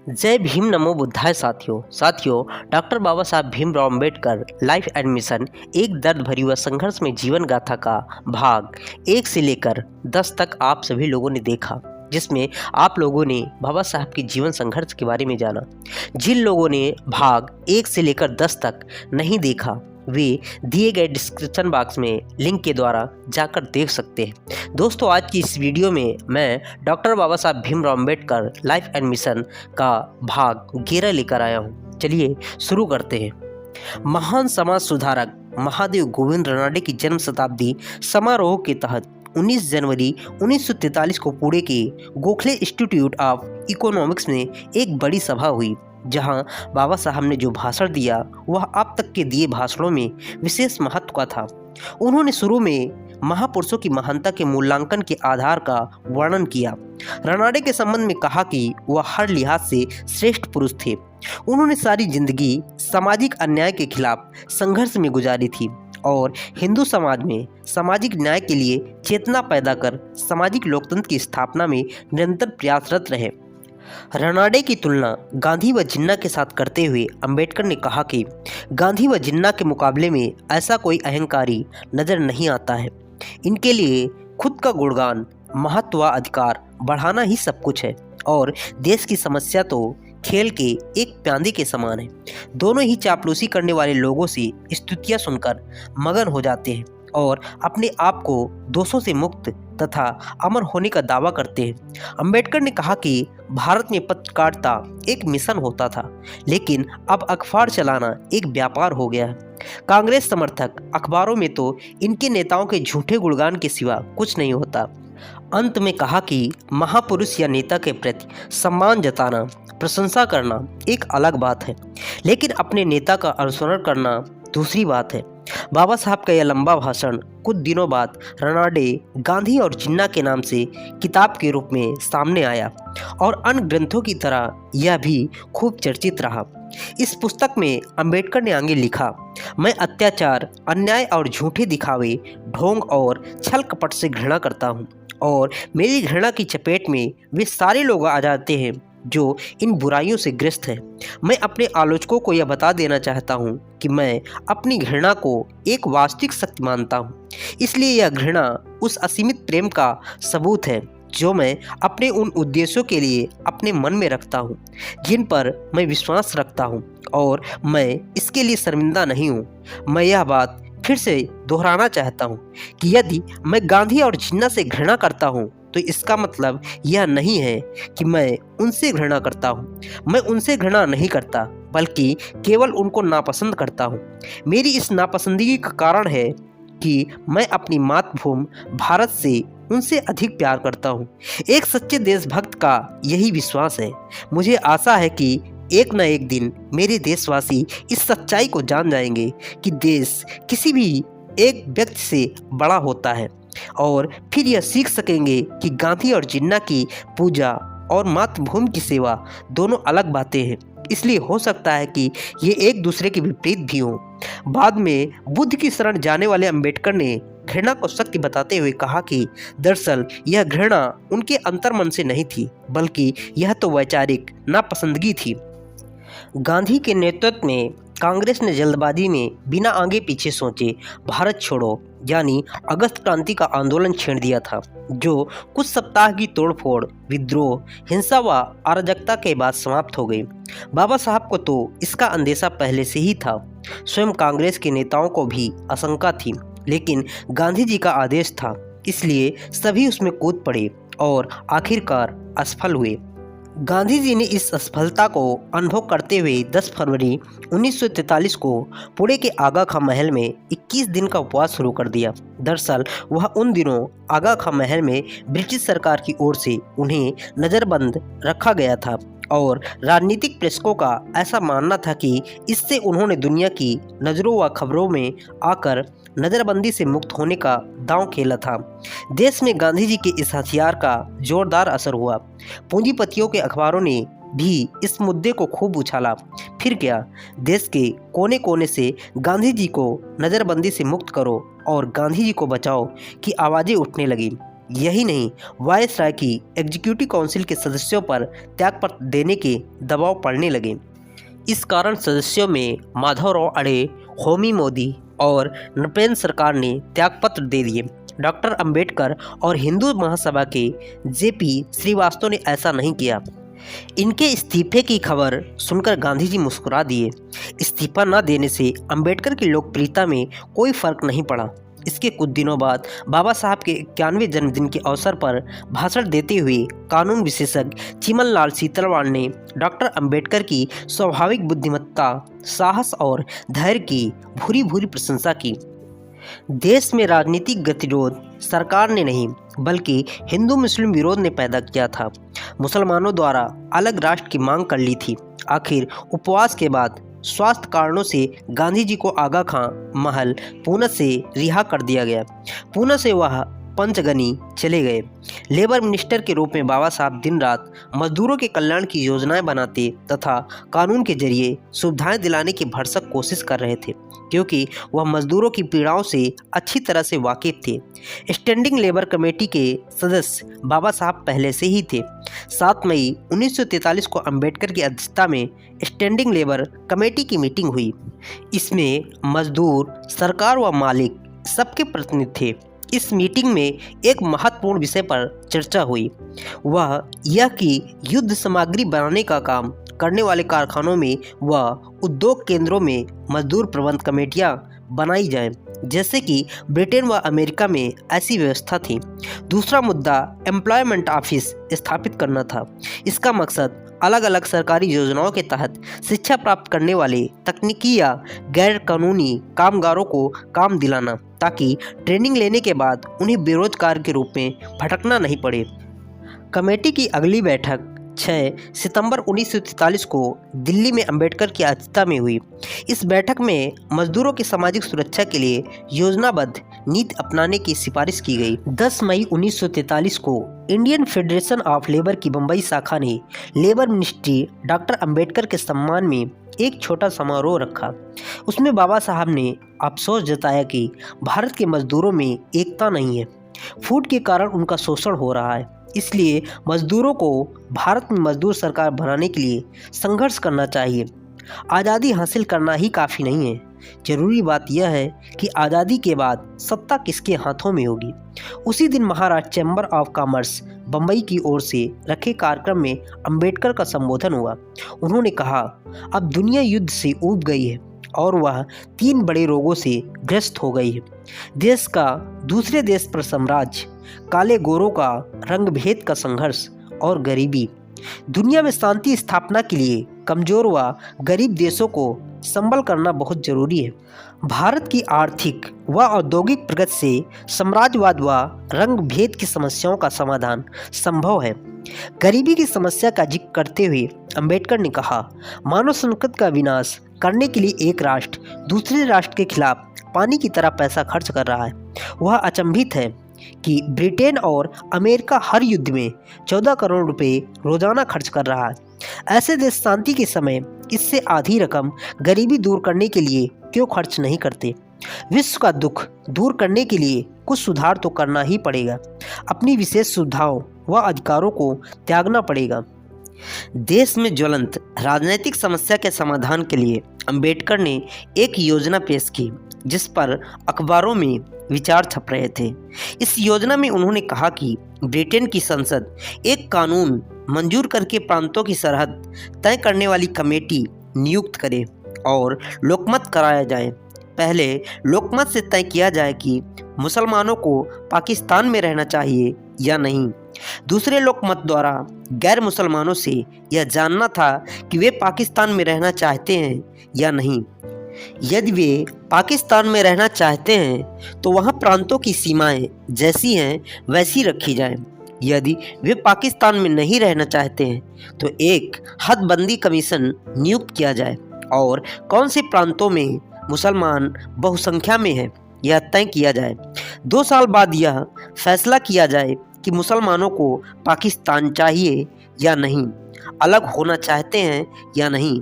जय भीम नमो बुद्धाय साथियों doctor Baba Saheb Bhimrao Ambedkar life and mission एक दर्द भरी व संघर्ष में जीवन गाथा का भाग 1 से लेकर 10 तक आप सभी लोगों ने देखा, जिसमें आप लोगों ने बाबा साहब के जीवन संघर्ष के बारे में जाना। जिन लोगों ने भाग 1 से लेकर 10 तक नहीं देखा वे दिए गए डिस्क्रिप्शन बॉक्स में लिंक के द्वारा जाकर देख सकते हैं। दोस्तों, आज की इस वीडियो में मैं doctor Baba Saheb Bhimrao Ambedkar life and mission का भाग 11 लेकर आया हूँ। चलिए शुरू करते हैं। महान समाज सुधारक महादेव गोविंद रानडे की जन्म शताब्दी समारोह के तहत 19 जनवरी 1943 को पुणे के गोखले इंस्टीट्यूट ऑफ इकोनॉमिक्स में एक बड़ी सभा हुई, जहां बाबा साहब ने जो भाषण दिया वह अब तक के दिए भाषणों में विशेष महत्व का था। उन्होंने शुरू में महापुरुषों की महानता के मूल्यांकन के आधार का वर्णन किया। रानडे के संबंध में कहा कि वह हर लिहाज से श्रेष्ठ पुरुष थे। उन्होंने सारी जिंदगी सामाजिक अन्याय के खिलाफ संघर्ष में गुजारी थी और हिंदू समाज में सामाजिक न्याय के लिए चेतना पैदा कर सामाजिक लोकतंत्र की स्थापना में निरंतर प्रयासरत रहे। रानडे की तुलना गांधी व जिन्ना के साथ करते हुए अंबेडकर ने कहा कि गांधी व जिन्ना के मुकाबले में ऐसा कोई अहंकारी नजर नहीं आता है। इनके लिए खुद का गुणगान, महत्व व अधिकार बढ़ाना ही सब कुछ है और देश की समस्या तो खेल के एक प्यादे के समान है। दोनों ही चापलूसी करने वाले लोगों से स्तुतियां सुनकर मगन हो जाते हैं और अपने आप को दोषों से मुक्त तथा अमर होने का दावा करते हैं। अंबेडकर ने कहा कि भारत में पत्रकारिता एक मिशन होता था, लेकिन अब अखबार चलाना एक व्यापार हो गया है। कांग्रेस समर्थक अखबारों में तो इनके नेताओं के झूठे गुणगान के सिवा कुछ नहीं होता। अंत में कहा कि महापुरुष या नेता के प्रति सम्मान जताना, प्रशंसा करना एक अलग बात है, लेकिन अपने नेता का अनुसरण करना दूसरी बात है। बाबा साहब का यह लंबा भाषण कुछ दिनों बाद रानडे गांधी और जिन्ना के नाम से किताब के रूप में सामने आया और अन्य ग्रंथों की तरह यह भी खूब चर्चित रहा। इस पुस्तक में अंबेडकर ने आगे लिखा, मैं अत्याचार, अन्याय और झूठे दिखावे, ढोंग और छल कपट से घृणा करता हूँ और मेरी घृणा की चपेट में वे सारे लोग आ जाते हैं जो इन बुराइयों से ग्रस्त है। मैं अपने आलोचकों को यह बता देना चाहता हूं कि मैं अपनी घृणा को एक वास्तविक सत्य मानता हूं। इसलिए यह घृणा उस असीमित प्रेम का सबूत है जो मैं अपने उन उद्देश्यों के लिए अपने मन में रखता हूं, जिन पर मैं विश्वास रखता हूं, और मैं इसके लिए शर्मिंदा नहीं हूं। मैं यह बात फिर से दोहराना चाहता हूं कि यदि मैं गांधी और जिन्ना से घृणा करता हूं तो इसका मतलब यह नहीं है कि मैं उनसे घृणा करता हूं। मैं उनसे घृणा नहीं करता, बल्कि केवल उनको नापसंद करता हूं। मेरी इस नापसंदगी का कारण है कि मैं अपनी मातृभूमि भारत से उनसे अधिक प्यार करता हूं। एक सच्चे देशभक्त का यही विश्वास है। मुझे आशा है कि एक न एक दिन मेरे देशवासी इस सच्चाई को जान जाएंगे कि देश किसी भी एक व्यक्ति से बड़ा होता है, और फिर यह सीख सकेंगे कि गांधी और जिन्ना की पूजा और मातृभूमि की सेवा दोनों अलग बातें हैं। इसलिए हो सकता है कि ये एक दूसरे के विपरीत भी हों। बाद में बुद्ध की शरण जाने वाले अंबेडकर ने घृणा को सत्य बताते हुए कहा कि दरअसल यह घृणा उनके अंतर्मन से नहीं थी, बल्कि यह तो वैचारिक नापसंदगी थी। गांधी के नेतृत्व में कांग्रेस ने जल्दबाजी में बिना आगे पीछे सोचे भारत छोड़ो यानी अगस्त क्रांति का आंदोलन छेड़ दिया था, जो कुछ सप्ताह की तोड़फोड़, विद्रोह, हिंसा व अराजकता के बाद समाप्त हो गई। बाबा साहब को तो इसका अंदेशा पहले से ही था। स्वयं कांग्रेस के नेताओं को भी आशंका थी, लेकिन गांधी जी का आदेश था, इसलिए सभी उसमें कूद पड़े और आखिरकार असफल हुए। गांधी जी ने इस असफलता को अनुभव करते हुए 10 फरवरी 1943 को पुणे के आगा खां महल में 21 दिन का उपवास शुरू कर दिया। दरअसल वह उन दिनों आगा खां महल में ब्रिटिश सरकार की ओर से उन्हें नज़रबंद रखा गया था और राजनीतिक प्रेक्षकों का ऐसा मानना था कि इससे उन्होंने दुनिया की नज़रों व खबरों में आकर नज़रबंदी से मुक्त होने का दांव खेला था। देश में गांधी जी के इस हथियार का जोरदार असर हुआ। पूंजीपतियों के अखबारों ने भी इस मुद्दे को खूब उछाला। फिर क्या, देश के कोने कोने से गांधी जी को नज़रबंदी से मुक्त करो और गांधी जी को बचाओ की आवाज़ें उठने लगी। यही नहीं, वायसराय की एग्जीक्यूटिव काउंसिल के सदस्यों पर त्यागपत्र देने के दबाव पड़ने लगे। इस कारण सदस्यों में माधवराव अड़े, होमी मोदी और नृपेंद्र सरकार ने त्यागपत्र दे दिए। डॉक्टर अंबेडकर और हिंदू महासभा के जेपी श्रीवास्तव ने ऐसा नहीं किया। इनके इस्तीफे की खबर सुनकर गांधी जी मुस्कुरा दिए। इस्तीफा न देने से अंबेडकर की लोकप्रियता में कोई फर्क नहीं पड़ा। इसके कुछ दिनों बाद बाबा साहब के 91वें जन्मदिन के अवसर पर भाषण देते हुए कानून विशेषज्ञ चिमनलाल सीतलवाड़ ने डॉक्टर अंबेडकर की स्वाभाविक बुद्धिमत्ता, साहस और धैर्य की भूरी भूरी प्रशंसा की। देश में राजनीतिक गतिरोध सरकार ने नहीं बल्कि हिंदू मुस्लिम विरोध ने पैदा किया था। मुसलमानों द्वारा अलग राष्ट्र की मांग कर ली थी। आखिर उपवास के बाद स्वास्थ्य कारणों से गांधी जी को आगा खां महल पूना से रिहा कर दिया गया। पूना से वह पंचगनी चले गए। लेबर मिनिस्टर के रूप में बाबा साहब दिन रात मजदूरों के कल्याण की योजनाएं बनाते तथा कानून के जरिए सुविधाएं दिलाने की भरसक कोशिश कर रहे थे, क्योंकि वह मजदूरों की पीड़ाओं से अच्छी तरह से वाकिफ थे। स्टैंडिंग लेबर कमेटी के सदस्य बाबा साहब पहले से ही थे। 7 मई 1943 को अंबेडकर की अध्यक्षता में स्टैंडिंग लेबर कमेटी की मीटिंग हुई। इसमें मजदूर, सरकार व मालिक सबके प्रतिनिधि थे। इस मीटिंग में एक महत्वपूर्ण विषय पर चर्चा हुई, वह यह कि युद्ध सामग्री बनाने का काम करने वाले कारखानों में व उद्योग केंद्रों में मजदूर प्रबंध कमेटियां बनाई जाएं, जैसे कि ब्रिटेन व अमेरिका में ऐसी व्यवस्था थी। दूसरा मुद्दा एम्प्लॉयमेंट ऑफिस स्थापित करना था। इसका मकसद अलग अलग सरकारी योजनाओं के तहत शिक्षा प्राप्त करने वाले तकनीकी या गैर कानूनी कामगारों को काम दिलाना, ताकि ट्रेनिंग लेने के बाद उन्हें बेरोजगार के रूप में भटकना नहीं पड़े। कमेटी की अगली बैठक 6 सितंबर 1943 को दिल्ली में अंबेडकर की अध्यक्षता में हुई। इस बैठक में मजदूरों की सामाजिक सुरक्षा के लिए योजनाबद्ध नीति अपनाने की सिफारिश की गई। 10 मई 1943 को इंडियन फेडरेशन ऑफ लेबर की बम्बई शाखा ने लेबर मिनिस्ट्री डॉक्टर अंबेडकर के सम्मान में एक छोटा समारोह रखा। उसमें बाबा साहब ने अफसोस जताया कि भारत के मजदूरों में एकता नहीं है, फूट के कारण उनका शोषण हो रहा है, इसलिए मजदूरों को भारत में मजदूर सरकार बनाने के लिए संघर्ष करना चाहिए। आज़ादी हासिल करना ही काफ़ी नहीं है, जरूरी बात यह है कि आज़ादी के बाद सत्ता किसके हाथों में होगी। उसी दिन Maharashtra chamber of commerce Bombay की ओर से रखे कार्यक्रम में अंबेडकर का संबोधन हुआ। उन्होंने कहा, अब दुनिया युद्ध से ऊब गई है और वह 3 बड़े रोगों से ग्रस्त हो गई है। देश का दूसरे देश पर साम्राज्य, काले गोरों का रंग भेद का संघर्ष और गरीबी। दुनिया में शांति स्थापना के लिए कमजोर व गरीब देशों को संबल करना बहुत जरूरी है। भारत की आर्थिक व औद्योगिक प्रगति से साम्राज्यवाद व रंग भेद की समस्याओं का समाधान संभव है। गरीबी की समस्या का जिक्र करते हुए अंबेडकर ने कहा, मानव संस्कृति का विनाश करने के लिए एक राष्ट्र दूसरे राष्ट्र के खिलाफ पानी की तरह पैसा खर्च कर रहा है। वह अचंभित है कि ब्रिटेन और अमेरिका हर युद्ध में 14 करोड़ रुपए रोजाना खर्च कर रहा है। ऐसे देश शांति के समय इससे आधी रकम गरीबी दूर करने के लिए क्यों खर्च नहीं करते। विश्व का दुख दूर करने के लिए कुछ सुधार तो करना ही पड़ेगा। अपनी विशेष सुविधाओं व अधिकारों को त्यागना पड़ेगा। देश में ज्वलंत राजनीतिक समस्या के समाधान के लिए अंबेडकर ने एक योजना पेश की, जिस पर अखबारों में विचार छप रहे थे। इस योजना में उन्होंने कहा कि ब्रिटेन की संसद एक कानून मंजूर करके प्रांतों की सरहद तय करने वाली कमेटी नियुक्त करे और लोकमत कराया जाए। पहले लोकमत से तय किया जाए कि मुसलमानों को पाकिस्तान में रहना चाहिए या नहीं। दूसरे लोकमत द्वारा गैर मुसलमानों से यह जानना था कि वे पाकिस्तान में रहना चाहते हैं या नहीं। यदि वे पाकिस्तान में रहना चाहते हैं तो वहाँ प्रांतों की सीमाएं जैसी हैं वैसी रखी जाएं। यदि वे पाकिस्तान में नहीं रहना चाहते हैं तो एक हदबंदी कमीशन नियुक्त किया जाए और कौन से प्रांतों में मुसलमान बहुसंख्या में हैं यह तय किया जाए। 2 साल बाद यह फैसला किया जाए कि मुसलमानों को पाकिस्तान चाहिए या नहीं, अलग होना चाहते हैं या नहीं।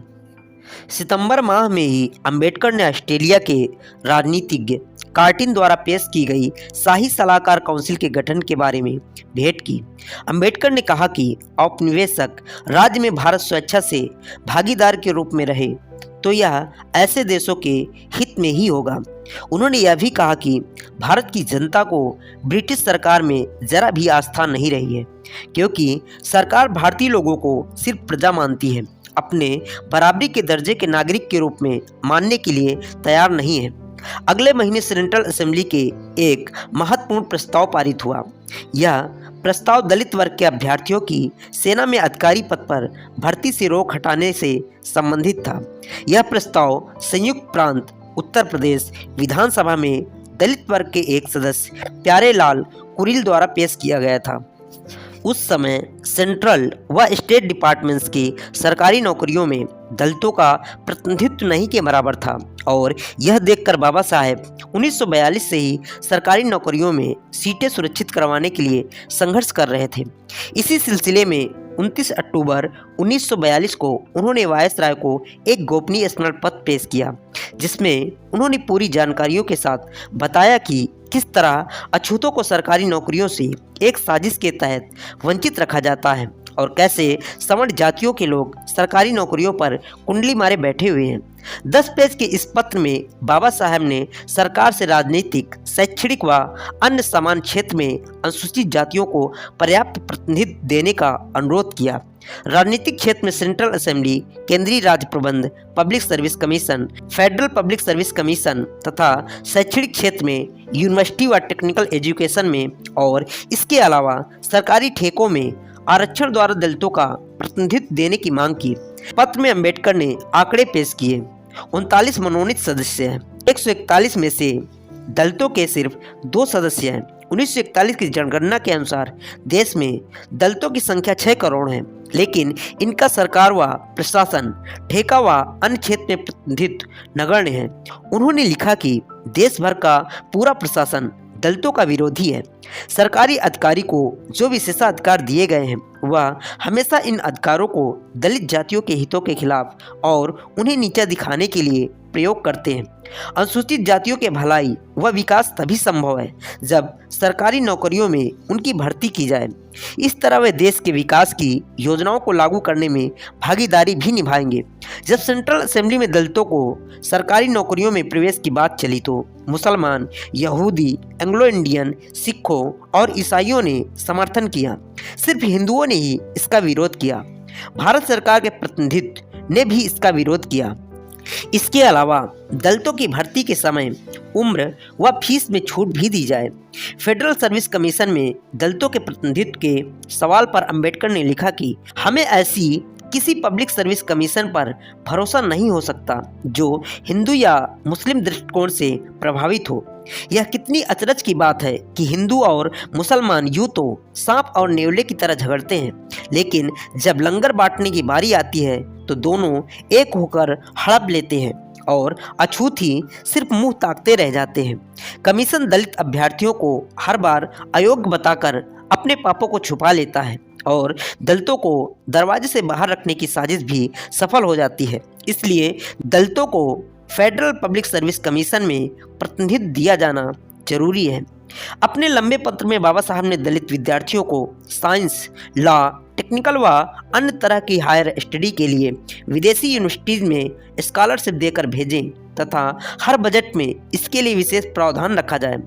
सितंबर माह में ही अंबेडकर ने ऑस्ट्रेलिया के राजनीतिज्ञ कार्टिन द्वारा पेश की गई शाही सलाहकार काउंसिल के गठन के बारे में भेंट की। अंबेडकर ने कहा कि औपनिवेशिक राज्य में भारत स्वेच्छा से भागीदार के रूप में रहे तो यह ऐसे देशों के हित में ही होगा। उन्होंने यह भी कहा कि भारत की जनता को ब्रिटिश सरकार में जरा भी आस्था नहीं रही है, क्योंकि सरकार भारतीय लोगों को सिर्फ प्रजा मानती है, अपने बराबरी के दर्जे के नागरिक के रूप में मानने के लिए तैयार नहीं है। अगले महीने सेंट्रल असेंबली के एक महत्वपूर्ण प्रस्ताव पारित हुआ। यह प्रस्ताव दलित वर्ग के अभ्यर्थियों की सेना में अधिकारी पद पर भर्ती से रोक हटाने से संबंधित था। यह प्रस्ताव संयुक्त प्रांत उत्तर प्रदेश विधानसभा में दलित वर्ग के एक सदस्य प्यारेलाल कुरिल द्वारा पेश किया गया था। उस समय सेंट्रल व स्टेट डिपार्टमेंट्स की सरकारी नौकरियों में दलितों का प्रतिनिधित्व नहीं के बराबर था और यह देखकर बाबा साहेब 1942 से ही सरकारी नौकरियों में सीटें सुरक्षित करवाने के लिए संघर्ष कर रहे थे। इसी सिलसिले में 29 अक्टूबर 1942 को उन्होंने वायसराय को एक गोपनीय स्मरण पत्र पेश किया, जिसमें उन्होंने पूरी जानकारियों के साथ बताया कि किस तरह अछूतों को सरकारी नौकरियों से एक साजिश के तहत वंचित रखा जाता है और कैसे सवर्ण जातियों के लोग सरकारी नौकरियों पर कुंडली मारे बैठे हुए हैं। 10 पेज के इस पत्र में बाबा साहब ने सरकार से राजनीतिक, शैक्षणिक व अन्य समान क्षेत्र में अनुसूचित जातियों को पर्याप्त प्रतिनिधित्व देने का अनुरोध किया। राजनीतिक क्षेत्र में सेंट्रल असेंबली, केंद्रीय राज्य प्रबंध, public service commission, federal public service commission तथा शैक्षणिक क्षेत्र में यूनिवर्सिटी व टेक्निकल एजुकेशन में और इसके अलावा सरकारी ठेकों में आरक्षण द्वारा दलितों का प्रतिनिधित्व देने की मांग की। पत्र में अंबेडकर ने आंकड़े पेश किए। 39 मनोनीत सदस्य हैं। 141 में से दलितों के सिर्फ 2 सदस्य हैं। 1941 की जनगणना के अनुसार देश में दलितों की संख्या 6 करोड़ है, लेकिन इनका सरकार व प्रशासन, ठेका व अन्य क्षेत्र में प्रतिनिधित्व नगण्य है। उन्होंने लिखा कि देश भर का पूरा प्रशासन दलितों का विरोधी है। सरकारी अधिकारी को जो विशेषाधिकार दिए गए हैं वह हमेशा इन अधिकारों को दलित जातियों के हितों के खिलाफ और उन्हें नीचा दिखाने के लिए प्रयोग करते हैं। अनुसूचित जातियों के भलाई व विकास तभी संभव है जब सरकारी नौकरियों में उनकी भर्ती की जाए। इस तरह वे देश के विकास की योजनाओं को लागू करने में भागीदारी भी निभाएंगे। जब सेंट्रल असेंबली में दलितों को सरकारी नौकरियों में प्रवेश की बात चली तो मुसलमान, यहूदी, एंग्लो इंडियन, सिखों और ईसाइयों ने समर्थन किया। सिर्फ हिंदुओं ने ही इसका विरोध किया। भारत सरकार के प्रतिनिधित्व ने भी इसका विरोध किया। इसके अलावा दलितों की भर्ती के समय उम्र व फीस में छूट भी दी जाए। फेडरल सर्विस कमीशन में दलितों के प्रतिनिधित्व के सवाल पर अंबेडकर ने लिखा कि हमें ऐसी किसी पब्लिक सर्विस कमीशन पर भरोसा नहीं हो सकता जो हिंदू या मुस्लिम दृष्टिकोण से प्रभावित हो। यह कितनी अचरज की बात है कि हिंदू और मुसलमान यूं तो सांप और नेवले की तरह झगड़ते हैं, लेकिन जब लंगर बांटने की बारी आती है तो दोनों एक होकर हड़प लेते हैं और अछूत ही सिर्फ मुंह ताकते रह जाते हैं। कमीशन दलित अभ्यर्थियों को हर बार अयोग्य बताकर अपने पापों को छुपा लेता है और दलितों को दरवाजे से बाहर रखने की साजिश भी सफल हो जाती है। इसलिए दलितों को फेडरल पब्लिक सर्विस कमीशन में प्रतिनिधित्व दिया जाना जरूरी है। अपने लंबे पत्र में बाबा साहब ने दलित विद्यार्थियों को साइंस, लॉ, टेक्निकल व अन्य तरह की हायर स्टडी के लिए विदेशी यूनिवर्सिटीज में स्कॉलरशिप देकर भेजें तथा हर बजट में इसके लिए विशेष प्रावधान रखा जाए।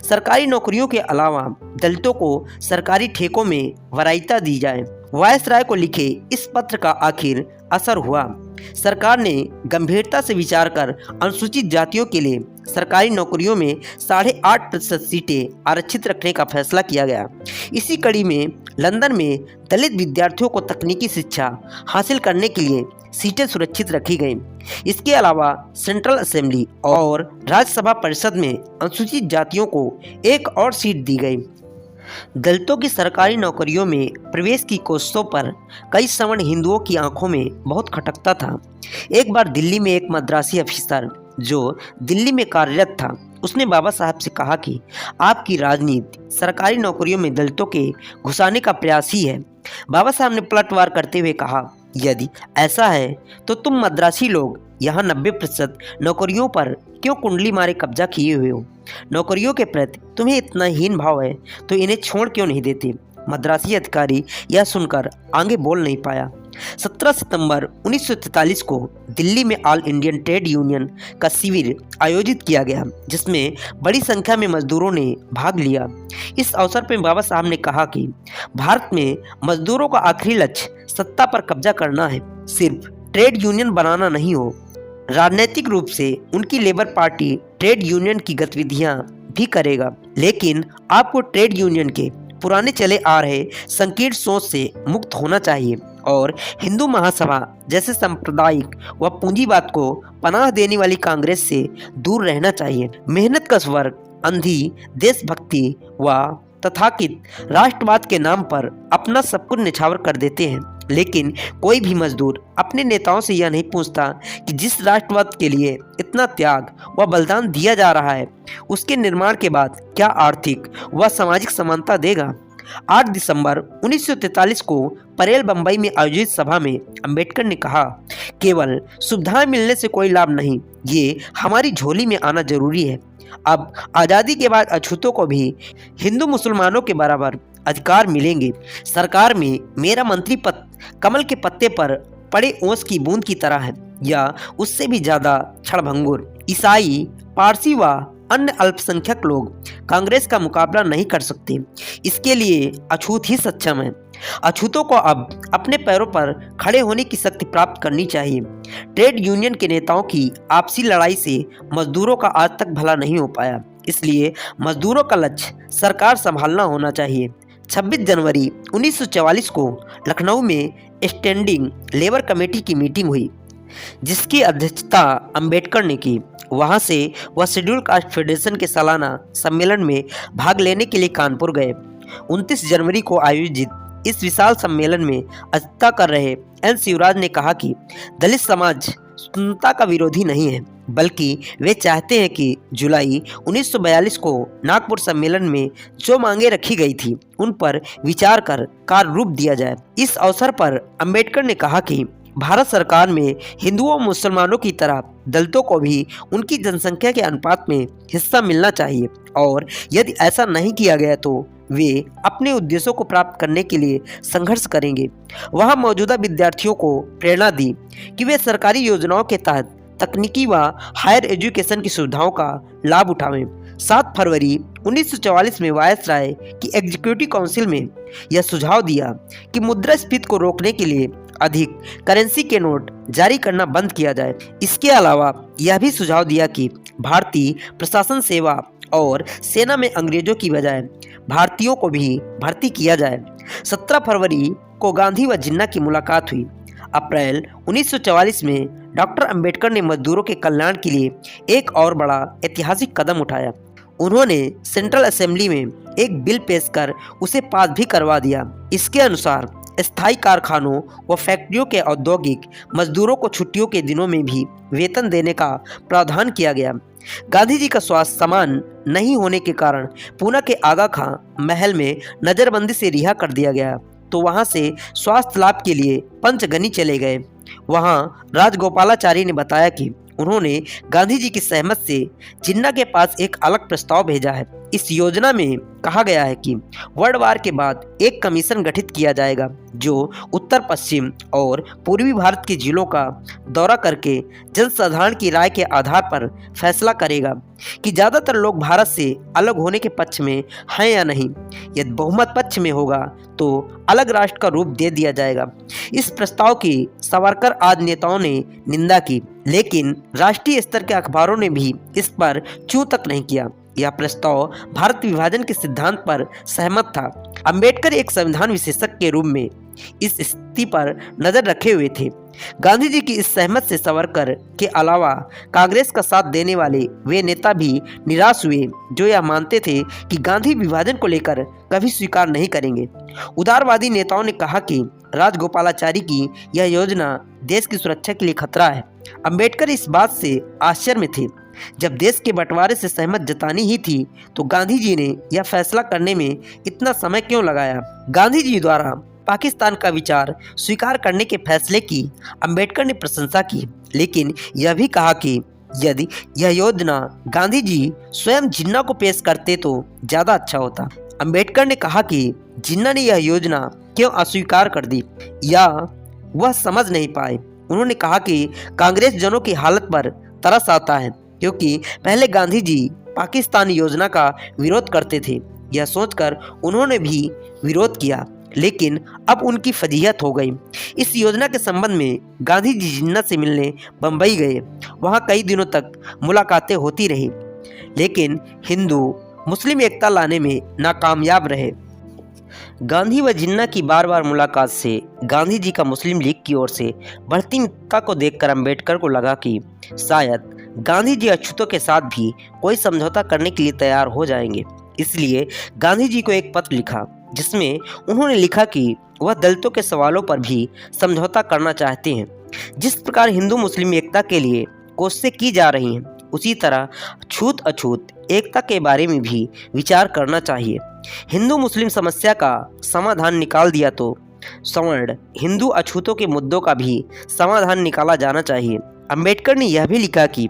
सरकारी नौकरियों के अलावा दलितों को सरकारी ठेकों में वरीयता दी जाए। वायसराय को लिखे इस पत्र का आखिर असर हुआ। सरकार ने गंभीरता से विचार कर अनुसूचित जातियों के लिए सरकारी नौकरियों में 8.5% सीटें आरक्षित रखने का फैसला किया गया। इसी कड़ी में लंदन में दलित विद्यार्थियों को तकनीकी शिक्षा हासिल करने के लिए सीटें सुरक्षित रखी गईं। इसके अलावा सेंट्रल असेंबली और राज्यसभा परिषद में अनुसूचित जातियों को एक और सीट दी गई। दलितों की सरकारी नौकरियों में प्रवेश की कोशिशों पर कई सवर्ण हिंदुओं की आंखों में बहुत खटकता था। एक बार दिल्ली में एक मद्रासी अफसर जो दिल्ली में कार्यरत था, उसने बाबा साहब से कहा कि आपकी राजनीति सरकारी नौकरियों में दलितों के घुसाने का प्रयास ही है। बाबा साहब ने पलटवार करते हुए कहा, यदि ऐसा है तो तुम मद्रासी लोग यहाँ 90% नौकरियों पर क्यों कुंडली मारे कब्जा किए हुए हो? नौकरियों के प्रति तुम्हें इतना हीन भाव है तो इन्हें छोड़ क्यों नहीं देते? मद्रासी अधिकारी यह सुनकर आगे बोल नहीं पाया। 17 सितंबर 1943 को दिल्ली में ऑल इंडियन ट्रेड यूनियन का शिविर आयोजित किया गया, जिसमें बड़ी संख्या में मजदूरों ने भाग लिया। इस अवसर पर बाबा साहब ने कहा कि भारत में मजदूरों का आखिरी लक्ष्य सत्ता पर कब्जा करना है, सिर्फ ट्रेड यूनियन बनाना नहीं हो। राजनीतिक रूप से उनकी लेबर पार्टी ट्रेड यूनियन की गतिविधियां भी करेगा, लेकिन आपको ट्रेड यूनियन के पुराने चले आ रहे संकीर्ण सोच से मुक्त होना चाहिए और हिंदू महासभा जैसे सांप्रदायिक व पूंजीवाद को पनाह देने वाली कांग्रेस से दूर रहना चाहिए। मेहनत कश वर्ग अंधी देशभक्ति व तथाकथित राष्ट्रवाद के नाम पर अपना सब कुछ निछावर कर देते हैं, लेकिन कोई भी मजदूर अपने नेताओं से यह नहीं पूछता कि जिस राष्ट्रवाद के लिए इतना त्याग व बलिदान दिया जा रहा है, उसके निर्माण के बाद क्या आर्थिक व सामाजिक समानता देगा। 8 दिसंबर 1943 को परेल बंबई में आयोजित सभा में अंबेडकर ने कहा, केवल सुविधाएं मिलने से कोई लाभ नहीं, ये हमारी झोली में आना जरूरी है। अब आज़ादी के बाद अछूतों को भी हिंदू मुसलमानों के बराबर अधिकार मिलेंगे। सरकार में मेरा मंत्री पद कमल के पत्ते पर पड़े ओस की बूंद की तरह है या उससे भी ज्यादा क्षणभंगुर। ईसाई, पारसी व अन्य अल्पसंख्यक लोग कांग्रेस का मुकाबला नहीं कर सकते। इसके लिए अछूत ही सक्षम है। अछूतों को अब अपने पैरों पर खड़े होने की शक्ति प्राप्त करनी चाहिए। ट्रेड यूनियन के नेताओं की आपसी लड़ाई से मजदूरों का आज तक भला नहीं हो पाया, इसलिए मजदूरों का लक्ष्य सरकार संभालना होना चाहिए। 26 जनवरी 1944 को लखनऊ में स्टैंडिंग लेबर कमेटी की मीटिंग हुई, जिसकी अध्यक्षता अंबेडकर ने की। वहां से वह शेड्यूल कास्ट फेडरेशन के सालाना सम्मेलन में भाग लेने के लिए कानपुर गए। 29 जनवरी को आयोजित इस विशाल सम्मेलन में अध्यक्षता कर रहे एन शिवराज ने कहा कि दलित समाज स्वतंत्रता का विरोधी नहीं है, बल्कि वे चाहते हैं कि जुलाई 1942 को नागपुर सम्मेलन में जो मांगे रखी गई थी उन पर विचार कर कार्य रूप दिया जाए। इस अवसर पर अंबेडकर ने कहा कि भारत सरकार में हिंदुओं और मुसलमानों की तरह दलितों को भी उनकी जनसंख्या के अनुपात में हिस्सा मिलना चाहिए और यदि ऐसा नहीं किया गया तो वे अपने उद्देश्यों को प्राप्त करने के लिए संघर्ष करेंगे। वहां मौजूदा विद्यार्थियों को प्रेरणा दी कि वे सरकारी योजनाओं के तहत तकनीकी व हायर एजुकेशन की सुविधाओं का लाभ उठावें। 7 फरवरी 1944 में वायसराय की एग्जीक्यूटिव काउंसिल में यह सुझाव दिया कि मुद्रास्फीति को रोकने के लिए अधिक करेंसी के नोट जारी करना बंद किया जाए। इसके अलावा यह भी सुझाव दिया कि भारतीय प्रशासन सेवा और सेना में अंग्रेजों की बजाय भारतीयों को भी भर्ती किया जाए। 17 फरवरी को गांधी व जिन्ना की मुलाकात हुई। अप्रैल 1944 में डॉक्टर अंबेडकर ने मजदूरों के कल्याण के लिए एक और बड़ा ऐतिहासिक कदम उठाया। उन्होंने सेंट्रल असेंबली में एक बिल पेश कर उसे पास भी करवा दिया। इसके अनुसार स्थायी कारखानों व फैक्ट्रियों के औद्योगिक मजदूरों को छुट्टियों के दिनों में भी वेतन देने का प्रावधान किया गया। गांधी जी का स्वास्थ्य समान नहीं होने के कारण पूना के आगा खां महल में नजरबंदी से रिहा कर दिया गया, तो वहां से स्वास्थ्य लाभ के लिए पंचगनी चले गए। वहां राजगोपालाचारी ने बताया कि उन्होंने गांधी जी की सहमत से जिन्ना के पास एक अलग प्रस्ताव भेजा है। इस योजना में कहा गया है कि वर्ल्ड वार के बाद एक कमीशन गठित किया जाएगा जो उत्तर पश्चिम और पूर्वी भारत के जिलों का दौरा करके जनसाधारण की राय के आधार पर फैसला करेगा कि ज़्यादातर लोग भारत से अलग होने के पक्ष में हैं या नहीं। यदि बहुमत पक्ष में होगा तो अलग राष्ट्र का रूप दे दिया जाएगा। इस प्रस्ताव की सावरकर आदि नेताओं ने निंदा की, लेकिन राष्ट्रीय स्तर के अखबारों ने भी इस पर चूं तक नहीं किया। यह प्रस्ताव भारत विभाजन के सिद्धांत पर सहमत था। अंबेडकर एक संविधान विशेषज्ञ के रूप में इस स्थिति पर नजर रखे हुए थे। गांधी जी की इस सहमत से सावरकर के अलावा कांग्रेस का साथ देने वाले वे नेता भी निराश हुए जो यह मानते थे कि गांधी विभाजन को लेकर कभी स्वीकार नहीं करेंगे। उदारवादी नेताओं ने कहा कि राजगोपालाचारी की यह योजना देश की सुरक्षा के लिए खतरा है। अंबेडकर इस बात से आश्चर्य में थे। जब देश के बंटवारे से सहमत जतानी ही थी तो गांधी जी ने यह फैसला करने में इतना समय क्यों लगाया। गांधी जी द्वारा पाकिस्तान का विचार स्वीकार करने के फैसले की अंबेडकर ने प्रशंसा की, लेकिन यह भी कहा कि यदि यह योजना गांधी जी स्वयं जिन्ना को पेश करते तो ज़्यादा अच्छा होता। अंबेडकर ने कहा कि जिन्ना ने यह योजना क्यों अस्वीकार कर दी या वह समझ नहीं पाए। उन्होंने कहा कि कांग्रेस जनों की हालत पर तरस आता है, क्योंकि पहले गांधी जी पाकिस्तान योजना का विरोध करते थे। यह सोचकर उन्होंने भी विरोध किया, लेकिन अब उनकी फजीहत हो गई। इस योजना के संबंध में गांधी जी जिन्ना से मिलने बम्बई गए। वहां कई दिनों तक मुलाकातें होती रही, लेकिन हिंदू मुस्लिम एकता लाने में नाकामयाब रहे। गांधी व जिन्ना की बार बार मुलाकात से गांधी जी का मुस्लिम लीग की ओर से बढ़ती मित्रता को देखकर अंबेडकर को लगा कि शायद गांधी जी अछूतों के साथ भी कोई समझौता करने के लिए तैयार हो जाएंगे। इसलिए गांधी जी को एक पत्र लिखा, जिसमें उन्होंने लिखा कि वह दलितों के सवालों पर भी समझौता करना चाहते हैं। जिस प्रकार हिंदू मुस्लिम एकता के लिए कोशिशें की जा रही हैं, उसी तरह छूत अछूत एकता के बारे में भी विचार करना चाहिए। हिंदू मुस्लिम समस्या का समाधान निकाल दिया तो सवर्ण हिंदू अछूतों के मुद्दों का भी समाधान निकाला जाना चाहिए। अंबेडकर ने यह भी लिखा कि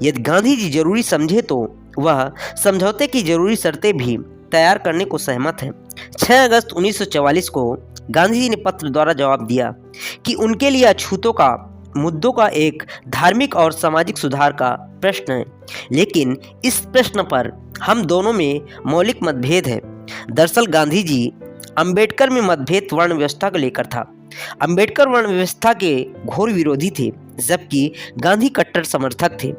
यदि गांधी जी जरूरी समझे तो वह समझौते की जरूरी शर्तें भी तैयार करने को सहमत हैं। 6 अगस्त 1944 को गांधी जी ने पत्र द्वारा जवाब दिया कि उनके लिए अछूतों का मुद्दों का एक धार्मिक और सामाजिक सुधार का प्रश्न है, लेकिन इस प्रश्न पर हम दोनों में मौलिक मतभेद है। दरअसल गांधी जी अंबेडकर में मतभेद वर्ण व्यवस्था को लेकर था। अंबेडकर वर्ण व्यवस्था के घोर विरोधी थे, जबकि गांधी कट्टर समर्थक थे।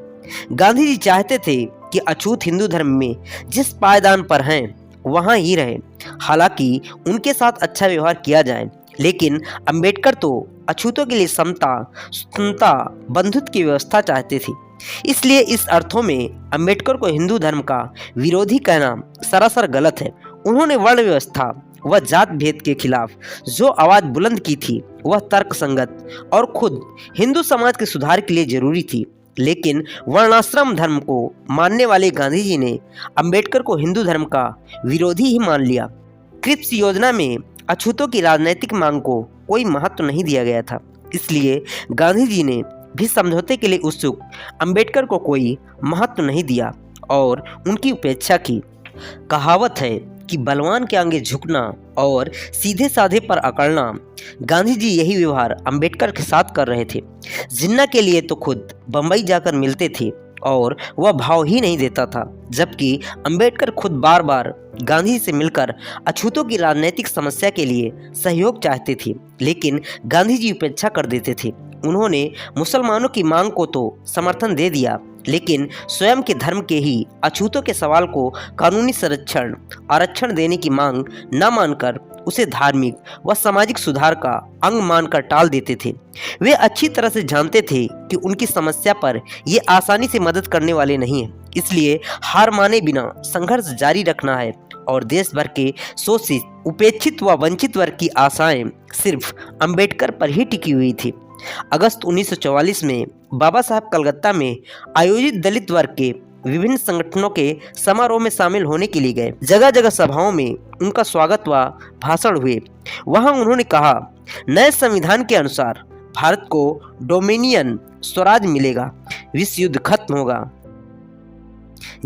गांधी जी चाहते थे कि अछूत हिंदू धर्म में जिस पायदान पर हैं वहां ही रहे, हालांकि उनके साथ अच्छा व्यवहार किया जाए, लेकिन अंबेडकर तो अछूतों के लिए समता, सुतंत्रता, बंधुत्व की व्यवस्था चाहते थे। इसलिए इस अर्थों में अंबेडकर को हिंदू धर्म का विरोधी कहना सरासर गलत है। उन्होंने वर्ण व्यवस्था व जात भेद के खिलाफ जो आवाज बुलंद की थी वह तर्कसंगत और खुद हिंदू समाज के सुधार के लिए जरूरी थी, लेकिन वर्णाश्रम धर्म को मानने वाले गांधी जी ने अंबेडकर को हिंदू धर्म का विरोधी ही मान लिया। क्रिप्स योजना में अछूतों की राजनैतिक मांग को कोई महत्व नहीं दिया गया था, इसलिए गांधी जी ने भी समझौते के लिए उत्सुक अंबेडकर को कोई महत्व नहीं दिया और उनकी उपेक्षा की। कहावत है कि बलवान के आगे झुकना और सीधे साधे पर अकड़ना। गांधी जी यही व्यवहार अंबेडकर के साथ कर रहे थे। जिन्ना के लिए तो खुद बम्बई जाकर मिलते थे और वह भाव ही नहीं देता था, जबकि अंबेडकर खुद बार बार गांधी से मिलकर अछूतों की राजनीतिक समस्या के लिए सहयोग चाहते थे, लेकिन गांधी जी उपेक्षा कर देते थे। उन्होंने मुसलमानों की मांग को तो समर्थन दे दिया, लेकिन स्वयं के धर्म के ही अछूतों के सवाल को कानूनी संरक्षण आरक्षण देने की मांग न मानकर उसे धार्मिक व सामाजिक सुधार का अंग मानकर टाल देते थे। वे अच्छी तरह से जानते थे कि उनकी समस्या पर ये आसानी से मदद करने वाले नहीं हैं, इसलिए हार माने बिना संघर्ष जारी रखना है और देश भर के शोषित, उपेक्षित व वंचित वर्ग की आशाएं सिर्फ अंबेडकर पर ही टिकी हुई थी। अगस्त 1944 में बाबा साहब कलकत्ता में आयोजित दलित वर्ग के विभिन्न संगठनों के समारोह में शामिल होने के लिए गए। जगह जगह सभाओं में उनका स्वागत व भाषण हुए। वहां उन्होंने कहा, नए संविधान के अनुसार भारत को डोमिनियन स्वराज मिलेगा, विश्व युद्ध खत्म होगा,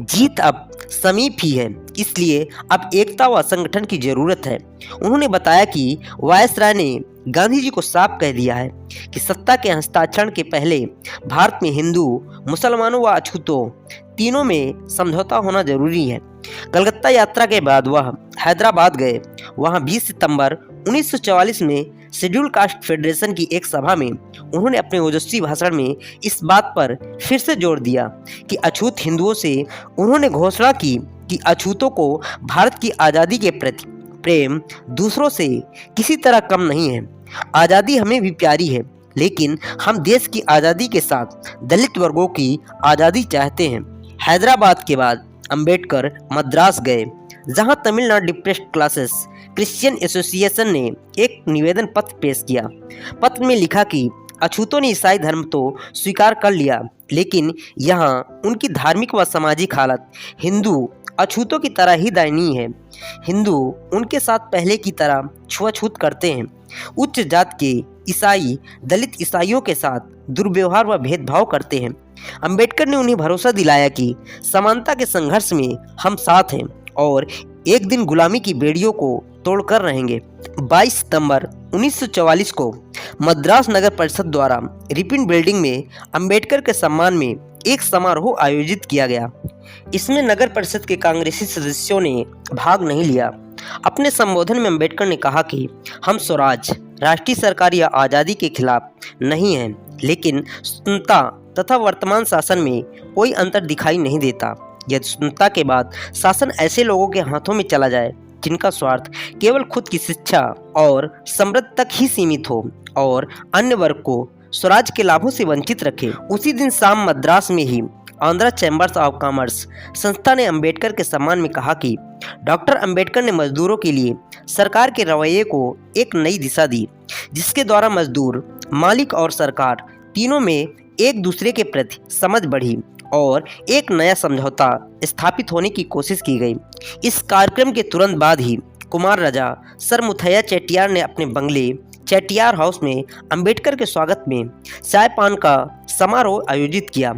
जीत अब समीप ही है, इसलिए अब एकता व संगठन की जरूरत है। उन्होंने बताया कि वायसराय ने गांधी जी को साफ कह दिया है कि सत्ता के हस्ताक्षर के पहले भारत में हिंदू, मुसलमानों व अछूतों तीनों में समझौता होना जरूरी है। कलकत्ता यात्रा के बाद वह हैदराबाद गए। वहां 20 सितंबर 1944 में शेड्यूल कास्ट फेडरेशन की एक सभा में उन्होंने अपने ओजस्वी भाषण में इस बात पर फिर से जोर दिया कि अछूत हिंदुओं से उन्होंने घोषणा की कि अछूतों को भारत की आज़ादी के प्रति प्रेम दूसरों से किसी तरह कम नहीं है। आज़ादी हमें भी प्यारी है, लेकिन हम देश की आज़ादी के साथ दलित वर्गों की आज़ादी चाहते हैं। हैदराबाद के बाद अंबेडकर मद्रास गए, जहां Tamil Nadu depressed classes Christian association ने एक निवेदन पत्र पेश किया। पत्र में लिखा कि अछूतों ने ईसाई धर्म तो स्वीकार कर लिया, लेकिन यहाँ उनकी धार्मिक व सामाजिक हालत हिंदू अछूतों की तरह ही दयनीय है। हिंदू उनके साथ पहले की तरह छुआछूत करते हैं। उच्च जात के ईसाई दलित ईसाइयों के साथ दुर्व्यवहार व भेदभाव करते हैं। अंबेडकर ने उन्हें भरोसा दिलाया कि समानता के संघर्ष में हम साथ हैं और एक दिन गुलामी की बेड़ियों को तोड़कर रहेंगे। 22 सितंबर 1944 को मद्रास नगर परिषद द्वारा रिपन बिल्डिंग में अंबेडकर के सम्मान में एक समारोह आयोजित किया गया। इसमें नगर परिषद के कांग्रेसी सदस्यों ने भाग नहीं लिया। अपने संबोधन में अंबेडकर ने कहा कि हम स्वराज, राष्ट्रीय सरकार या आज़ादी के खिलाफ नहीं हैं, लेकिन स्वतंत्रता तथा वर्तमान शासन में कोई अंतर दिखाई नहीं देता। यदि स्वतंत्रता के बाद शासन ऐसे लोगों के हाथों में चला जाए जिनका स्वार्थ केवल खुद की शिक्षा और समृद्धि तक ही सीमित हो और अन्य वर्ग को स्वराज के लाभों से वंचित रखे। उसी दिन शाम मद्रास में ही आंध्रा चैम्बर्स ऑफ कॉमर्स संस्था ने अंबेडकर के सम्मान में कहा कि डॉक्टर अंबेडकर ने मजदूरों के लिए सरकार के रवैये को एक नई दिशा दी, जिसके द्वारा मजदूर, मालिक और सरकार तीनों में एक दूसरे के प्रति समझ बढ़ी और एक नया समझौता स्थापित होने की कोशिश की गई। इस कार्यक्रम के तुरंत बाद ही कुमार राजा सर मुथैया चेट्टियार ने अपने बंगले चेट्टियार हाउस में अंबेडकर के स्वागत में चाय पान का समारोह आयोजित किया।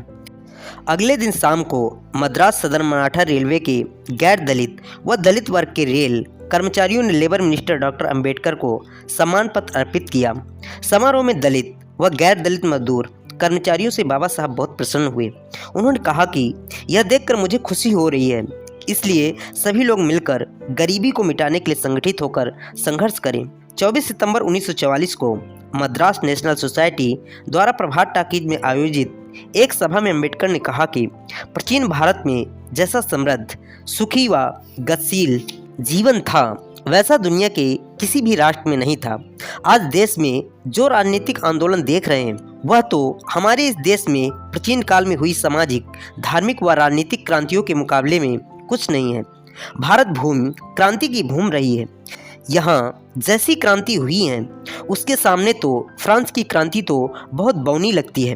अगले दिन शाम को मद्रास सदर मराठा रेलवे के गैर दलित व दलित वर्ग के रेल कर्मचारियों ने लेबर मिनिस्टर डॉक्टर अंबेडकर को सम्मान पत्र अर्पित किया। समारोह में दलित व गैर दलित मजदूर कर्मचारियों से बाबा साहब बहुत प्रसन्न हुए। उन्होंने कहा कि यह देखकर मुझे खुशी हो रही है, इसलिए सभी लोग मिलकर गरीबी को मिटाने के लिए संगठित होकर संघर्ष करें। 24 सितंबर 1944 को मद्रास नेशनल सोसाइटी द्वारा प्रभात टाकीज में आयोजित एक सभा में अंबेडकर ने कहा कि प्राचीन भारत में जैसा समृद्ध, सुखी व गतिशील जीवन था, वैसा दुनिया के किसी भी राष्ट्र में नहीं था। आज देश में जो राजनीतिक आंदोलन देख रहे हैं, वह तो हमारे इस देश में प्राचीन काल में हुई सामाजिक, धार्मिक व राजनीतिक क्रांतियों के मुकाबले में कुछ नहीं है। भारत भूमि क्रांति की भूमि रही है। यहाँ जैसी क्रांति हुई है, उसके सामने तो फ्रांस की क्रांति तो बहुत बौनी लगती है।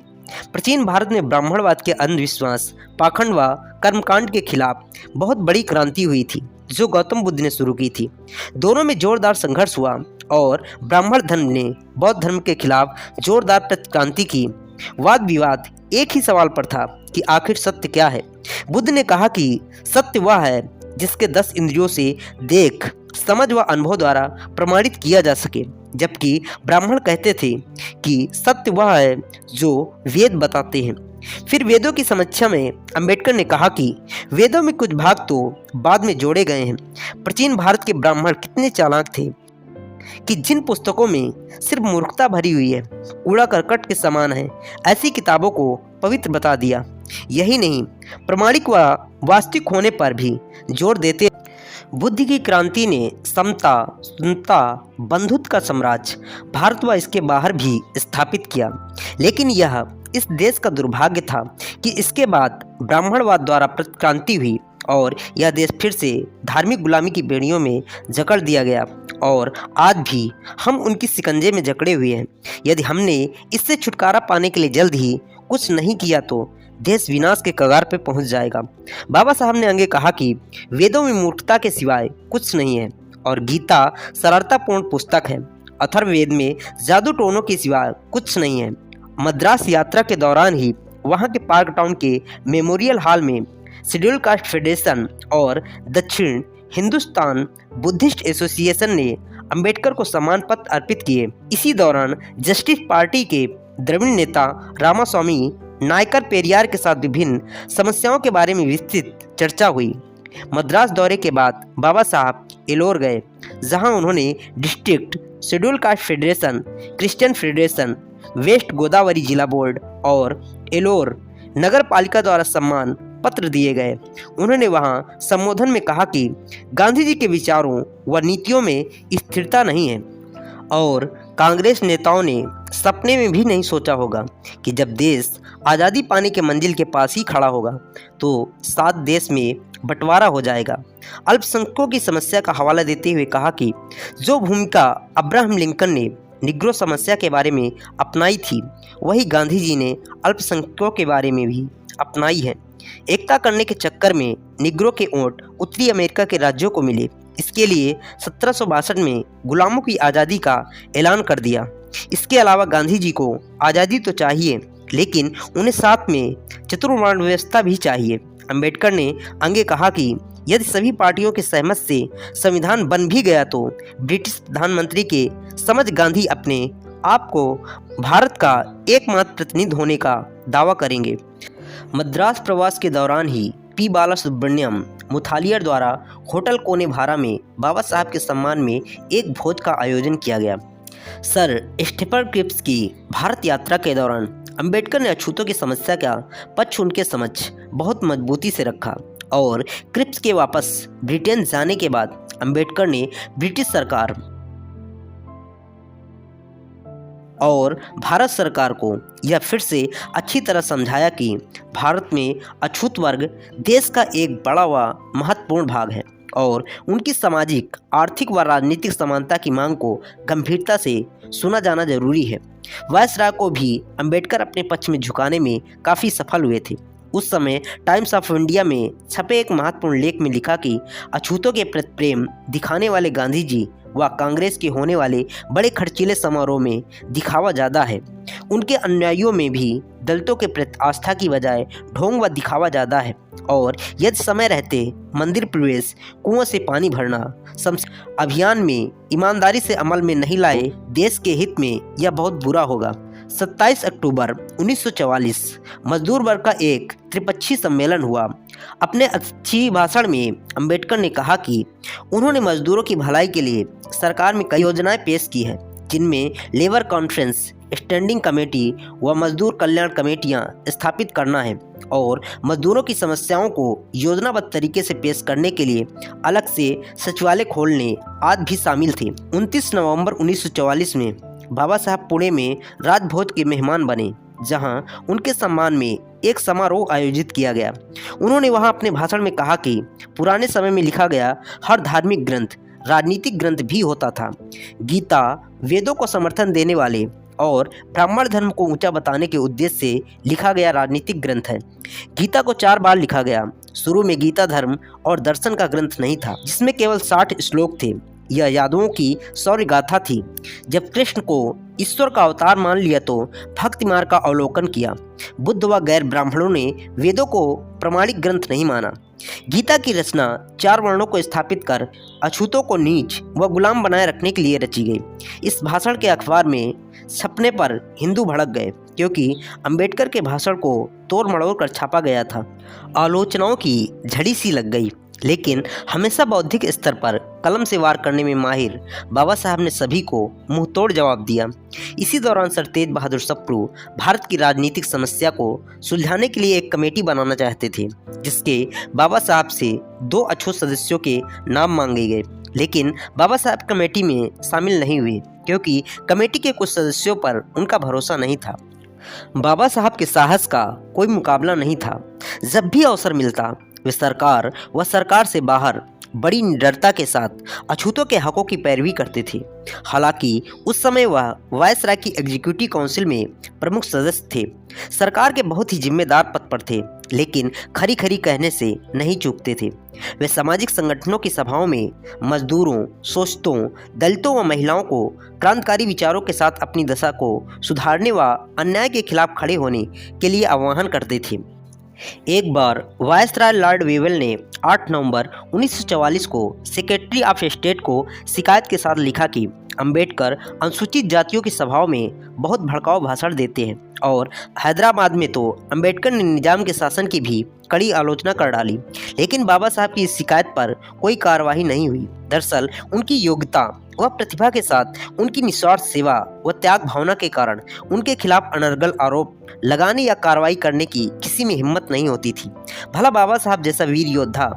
प्राचीन भारत में ब्राह्मणवाद के अंधविश्वास, पाखंड व कर्मकांड के खिलाफ बहुत बड़ी क्रांति हुई थी, जो गौतम बुद्ध ने शुरू की थी। दोनों में जोरदार संघर्ष हुआ और ब्राह्मण धर्म ने बौद्ध धर्म के खिलाफ जोरदार प्रतिक्रांति की। वाद विवाद एक ही सवाल पर था कि आखिर सत्य क्या है। बुद्ध ने कहा कि सत्य वह है जिसके 10 इंद्रियों से देख, समझ व अनुभव द्वारा प्रमाणित किया जा सके, जबकि ब्राह्मण कहते थे कि सत्य वह है जो वेद बताते हैं। फिर वेदों की समीक्षा में अंबेडकर ने कहा कि वेदों में कुछ भाग तो बाद में जोड़े गए हैं। प्राचीन भारत के ब्राह्मण कितने चालाक थे कि जिन पुस्तकों में सिर्फ मूर्खता भरी हुई है, कूड़ा करकट के समान है, ऐसी किताबों को पवित्र बता दिया। यही नहीं, प्रमाणिक व वास्तविक होने पर भी जोर देते। बुद्ध की क्रांति ने समता, सुंदरता, बंधुत्व का साम्राज्य भारत व इसके बाहर भी स्थापित किया। लेकिन यह इस देश का दुर्भाग्य था कि इसके बाद ब्राह्मणवाद द्वारा प्रतिक्रांति हुई और यह देश फिर से धार्मिक गुलामी की बेड़ियों में जकड़ दिया गया और आज भी हम उनकी शिकंजे में जकड़े हुए हैं। यदि हमने इससे छुटकारा पाने के लिए जल्द ही कुछ नहीं किया तो देश विनाश के कगार पर पहुंच जाएगा। बाबा साहब ने आगे कहा कि वेदों में मूर्खता के सिवाय कुछ नहीं है और गीता सरलतापूर्ण पुस्तक है। अथर्ववेद में जादू टोनों के सिवाय कुछ नहीं है। मद्रास यात्रा के दौरान ही वहां के पार्क टाउन के मेमोरियल हॉल में शेड्यूल कास्ट फेडरेशन और दक्षिण हिंदुस्तान बुद्धिस्ट एसोसिएशन ने अंबेडकर को सम्मान पत्र अर्पित किए। इसी दौरान जस्टिस पार्टी के द्रविड़ नेता रामास्वामी नायकर पेरियार के साथ विभिन्न समस्याओं के बारे में विस्तृत चर्चा हुई। मद्रास दौरे के बाद बाबा साहब एलोर गए, जहां उन्होंने district schedule caste federation, Christian federation, west Godavari जिला बोर्ड और एलोर नगर पालिका द्वारा सम्मान पत्र दिए गए। उन्होंने वहां संबोधन में कहा कि गांधी जी के विचारों व नीतियों में स्थिरता नहीं है और कांग्रेस नेताओं ने सपने में भी नहीं सोचा होगा कि जब देश आज़ादी पाने के मंजिल के पास ही खड़ा होगा तो 7 देश में बंटवारा हो जाएगा। अल्पसंख्यकों की समस्या का हवाला देते हुए कहा कि जो भूमिका अब्राहम लिंकन ने निग्रो समस्या के बारे में अपनाई थी, वही गांधी जी ने अल्पसंख्यकों के बारे में भी अपनाई है। एकता करने के चक्कर में निग्रो के वोट उत्तरी अमेरिका के राज्यों को मिले। इसके लिए 1762 में गुलामों की आज़ादी का ऐलान कर दिया। इसके अलावा गांधी जी को आज़ादी तो चाहिए, लेकिन उन्हें साथ में चतुर्वर्ण व्यवस्था भी चाहिए। अंबेडकर ने आगे कहा कि यदि सभी पार्टियों के सहमत से संविधान बन भी गया तो ब्रिटिश प्रधानमंत्री के समझ गांधी अपने आप को भारत का एकमात्र प्रतिनिधि होने का दावा करेंगे। मद्रास प्रवास के दौरान ही पी बालासुब्रमण्यम मुथालियर द्वारा होटल कोनेभारा में बाबा साहब के सम्मान में एक भोज का आयोजन किया गया। सर स्टीफन क्रिप्स की भारत यात्रा के दौरान अंबेडकर ने अछूतों की समस्या का पक्ष उनके समक्ष बहुत मजबूती से रखा और क्रिप्स के वापस ब्रिटेन जाने के बाद अंबेडकर ने ब्रिटिश सरकार और भारत सरकार को यह फिर से अच्छी तरह समझाया कि भारत में अछूत वर्ग देश का एक बड़ा व महत्वपूर्ण भाग है और उनकी सामाजिक, आर्थिक व राजनीतिक समानता की मांग को गंभीरता से सुना जाना जरूरी है। वायसराय को भी अंबेडकर अपने पक्ष में झुकाने में काफ़ी सफल हुए थे। उस समय टाइम्स ऑफ इंडिया में छपे एक महत्वपूर्ण लेख में लिखा कि अछूतों के प्रति प्रेम दिखाने वाले गांधी जी व कांग्रेस के होने वाले बड़े खर्चीले समारोह में दिखावा ज़्यादा है। उनके अनुयायियों में भी दलितों के प्रति आस्था की बजाय ढोंग व दिखावा ज़्यादा है और यदि समय रहते मंदिर प्रवेश, कुआं से पानी भरना अभियान में ईमानदारी से अमल में नहीं लाए देश के हित में यह बहुत बुरा होगा। 27 अक्टूबर 1944 मजदूर वर्ग का एक त्रिपक्षीय सम्मेलन हुआ। अपने अच्छी भाषण में अंबेडकर ने कहा कि उन्होंने मजदूरों की भलाई के लिए सरकार में कई योजनाएं पेश की हैं, जिनमें लेबर कॉन्फ्रेंस, स्टैंडिंग कमेटी व मजदूर कल्याण कमेटियां स्थापित करना है और मजदूरों की समस्याओं को योजनाबद्ध तरीके से पेश करने के लिए अलग से सचिवालय खोलने आदि भी शामिल थे। 29 नवंबर 1944 में बाबा साहब पुणे में राजभोज के मेहमान बने, जहां उनके सम्मान में एक समारोह आयोजित किया गया। उन्होंने वहां अपने भाषण में कहा कि पुराने समय में लिखा गया हर धार्मिक ग्रंथ राजनीतिक ग्रंथ भी होता था। गीता वेदों को समर्थन देने वाले और ब्राह्मण धर्म को ऊंचा बताने के उद्देश्य से लिखा गया राजनीतिक ग्रंथ है। गीता को 4 बार लिखा गया। शुरू में गीता धर्म और दर्शन का ग्रंथ नहीं था, जिसमें केवल 60 श्लोक थे। यह यादवों की शौर्य गाथा थी। जब कृष्ण को ईश्वर का अवतार मान लिया तो भक्ति मार्ग का अवलोकन किया। बुद्ध व गैर ब्राह्मणों ने वेदों को प्रमाणिक ग्रंथ नहीं माना। गीता की रचना 4 वर्णों को स्थापित कर अछूतों को नीच व गुलाम बनाए रखने के लिए रची गई। इस भाषण के अखबार में छपने पर हिंदू भड़क गए, क्योंकि अंबेडकर के भाषण को तोड़ मड़ोड़ कर छापा गया था। आलोचनाओं की झड़ी सी लग गई, लेकिन हमेशा बौद्धिक स्तर पर कलम से वार करने में माहिर बाबा साहब ने सभी को मुंहतोड़ जवाब दिया। इसी दौरान सर तेज बहादुर सप्रू भारत की राजनीतिक समस्या को सुलझाने के लिए एक कमेटी बनाना चाहते थे, जिसके बाबा साहब से 2 अछूत सदस्यों के नाम मांगे गए। लेकिन बाबा साहब कमेटी में शामिल नहीं हुए, क्योंकि कमेटी के कुछ सदस्यों पर उनका भरोसा नहीं था। बाबा साहब के साहस का कोई मुकाबला नहीं था। जब भी अवसर मिलता वे सरकार व सरकार से बाहर बड़ी निडरता के साथ अछूतों के हकों की पैरवी करते थे। हालांकि उस समय वह वायसराय की एग्जीक्यूटिव काउंसिल में प्रमुख सदस्य थे। सरकार के बहुत ही जिम्मेदार पद पर थे, लेकिन खरी खरी कहने से नहीं चूकते थे। वे सामाजिक संगठनों की सभाओं में मजदूरों, शोषितों, दलितों व महिलाओं को क्रांतिकारी विचारों के साथ अपनी दशा को सुधारने व अन्याय के खिलाफ खड़े होने के लिए आह्वान करते थे। एक बार वायसराय लॉर्ड वेवेल ने 8 नवंबर 1944 को सेक्रेटरी ऑफ स्टेट को शिकायत के साथ लिखा कि अंबेडकर अनुसूचित जातियों की सभाओं में बहुत भड़काऊ भाषण देते हैं और हैदराबाद में तो अंबेडकर ने निजाम के शासन की भी कड़ी आलोचना कर डाली। लेकिन बाबा साहब की इस शिकायत पर कोई कार्रवाई नहीं हुई। दरअसल उनकी योग्यता व प्रतिभा के साथ उनकी निस्वार्थ सेवा व त्याग भावना के कारण उनके खिलाफ अनर्गल आरोप लगाने या कार्रवाई करने की किसी में हिम्मत नहीं होती थी। भला बाबा साहब जैसा वीर योद्धा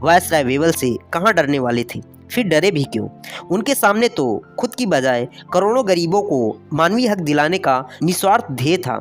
वायसराय वेवेल से कहाँ डरने वाले थे? फिर डरे भी क्यों? उनके सामने तो खुद की बजाय करोड़ों गरीबों को मानवीय हक दिलाने का निस्वार्थ ध्येय था।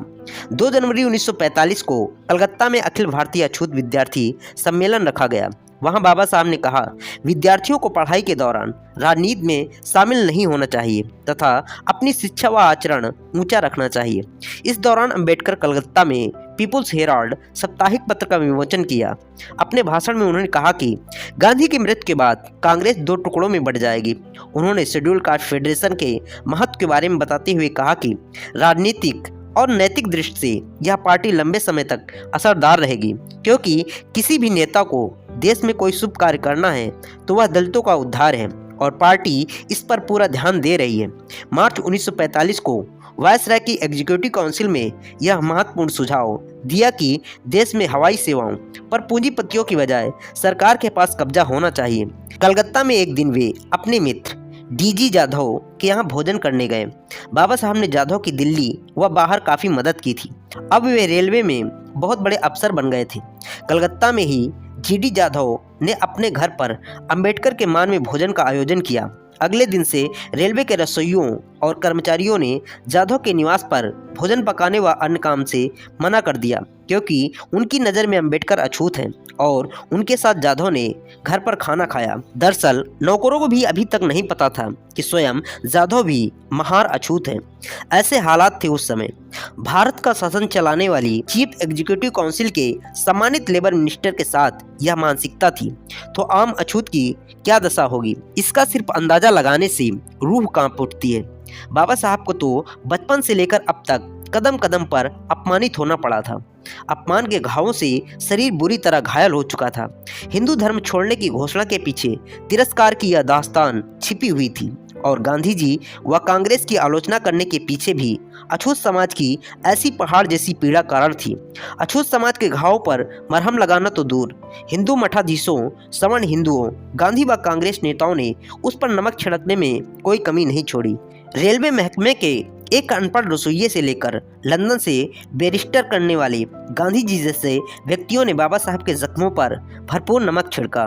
2 जनवरी 1945 को कलकत्ता में अखिल भारतीय अछूत विद्यार्थी सम्मेलन रखा गया। वहां बाबा साहब ने कहा, विद्यार्थियों को पढ़ाई के दौरान राजनीति में शामिल नहीं होना चाहिए तथा अपनी शिक्षा व आचरण ऊंचा रखना चाहिए। इस दौरान अंबेडकर कलकत्ता में पीपुल्स हेराल्ड साप्ताहिक पत्र का विमोचन किया। अपने भाषण में उन्होंने कहा कि गांधी की मृत्यु के बाद कांग्रेस दो टुकड़ों में बढ़ जाएगी। उन्होंने शेड्यूल कास्ट फेडरेशन के महत्व के बारे में बताते हुए कहा कि राजनीतिक और नैतिक दृष्टि से यह पार्टी लंबे समय तक असरदार रहेगी, क्योंकि किसी भी नेता को देश में कोई शुभ कार्य करना है तो वह दलितों का उद्धार है और पार्टी इस पर पूरा ध्यान दे रही है। मार्च 1945 को वायसराय की एग्जीक्यूटिव काउंसिल में यह महत्वपूर्ण सुझाव दिया कि देश में हवाई सेवाओं पर पूंजीपतियों की बजाय सरकार के पास कब्जा होना चाहिए। कलकत्ता में एक दिन वे अपने मित्र डीजी जाधव के यहाँ भोजन करने गए। बाबा साहब ने जाधव की दिल्ली व बाहर काफ़ी मदद की थी। अब वे रेलवे में बहुत बड़े अफसर बन गए थे। कलकत्ता में ही जीडी जाधव ने अपने घर पर अंबेडकर के मान में भोजन का आयोजन किया। अगले दिन से रेलवे के रसोइयों और कर्मचारियों ने जाधव के निवास पर भोजन पकाने व अन्य काम से मना कर दिया, क्योंकि उनकी नज़र में अंबेडकर अछूत हैं और उनके साथ जाधव ने घर पर खाना खाया। दरअसल नौकरों को भी अभी तक नहीं पता था कि स्वयं जाधव भी महार अछूत हैं। ऐसे हालात थे उस समय। भारत का शासन चलाने वाली चीफ एग्जीक्यूटिव काउंसिल के सम्मानित लेबर मिनिस्टर के साथ यह मानसिकता थी तो आम अछूत की क्या दशा होगी, इसका सिर्फ अंदाजा लगाने से रूह कांप उठती है। बाबा साहब को तो बचपन से लेकर अब तक कदम कदम पर अपमानित होना पड़ा था। अपमान के घावों से शरीर बुरी तरह घायल हो चुका था। हिंदू धर्म छोड़ने की घोषणा के पीछे तिरस्कार की यह दास्तान छिपी हुई थी और गांधी जी व कांग्रेस की आलोचना करने के पीछे भी अछूत समाज की ऐसी पहाड़ जैसी पीड़ा कारण थी। अछूत समाज के घावों पर मरहम लगाना तो दूर, हिंदू मठाधीशों, सवर्ण हिंदुओं, गांधी व कांग्रेस नेताओं ने उस पर नमक छिड़कने में कोई कमी नहीं छोड़ी। रेलवे महकमे के एक अनपढ़ रसोइये से लेकर लंदन से बैरिस्टर करने वाले गांधी जी जैसे व्यक्तियों ने बाबा साहब के जख्मों पर भरपूर नमक छिड़का।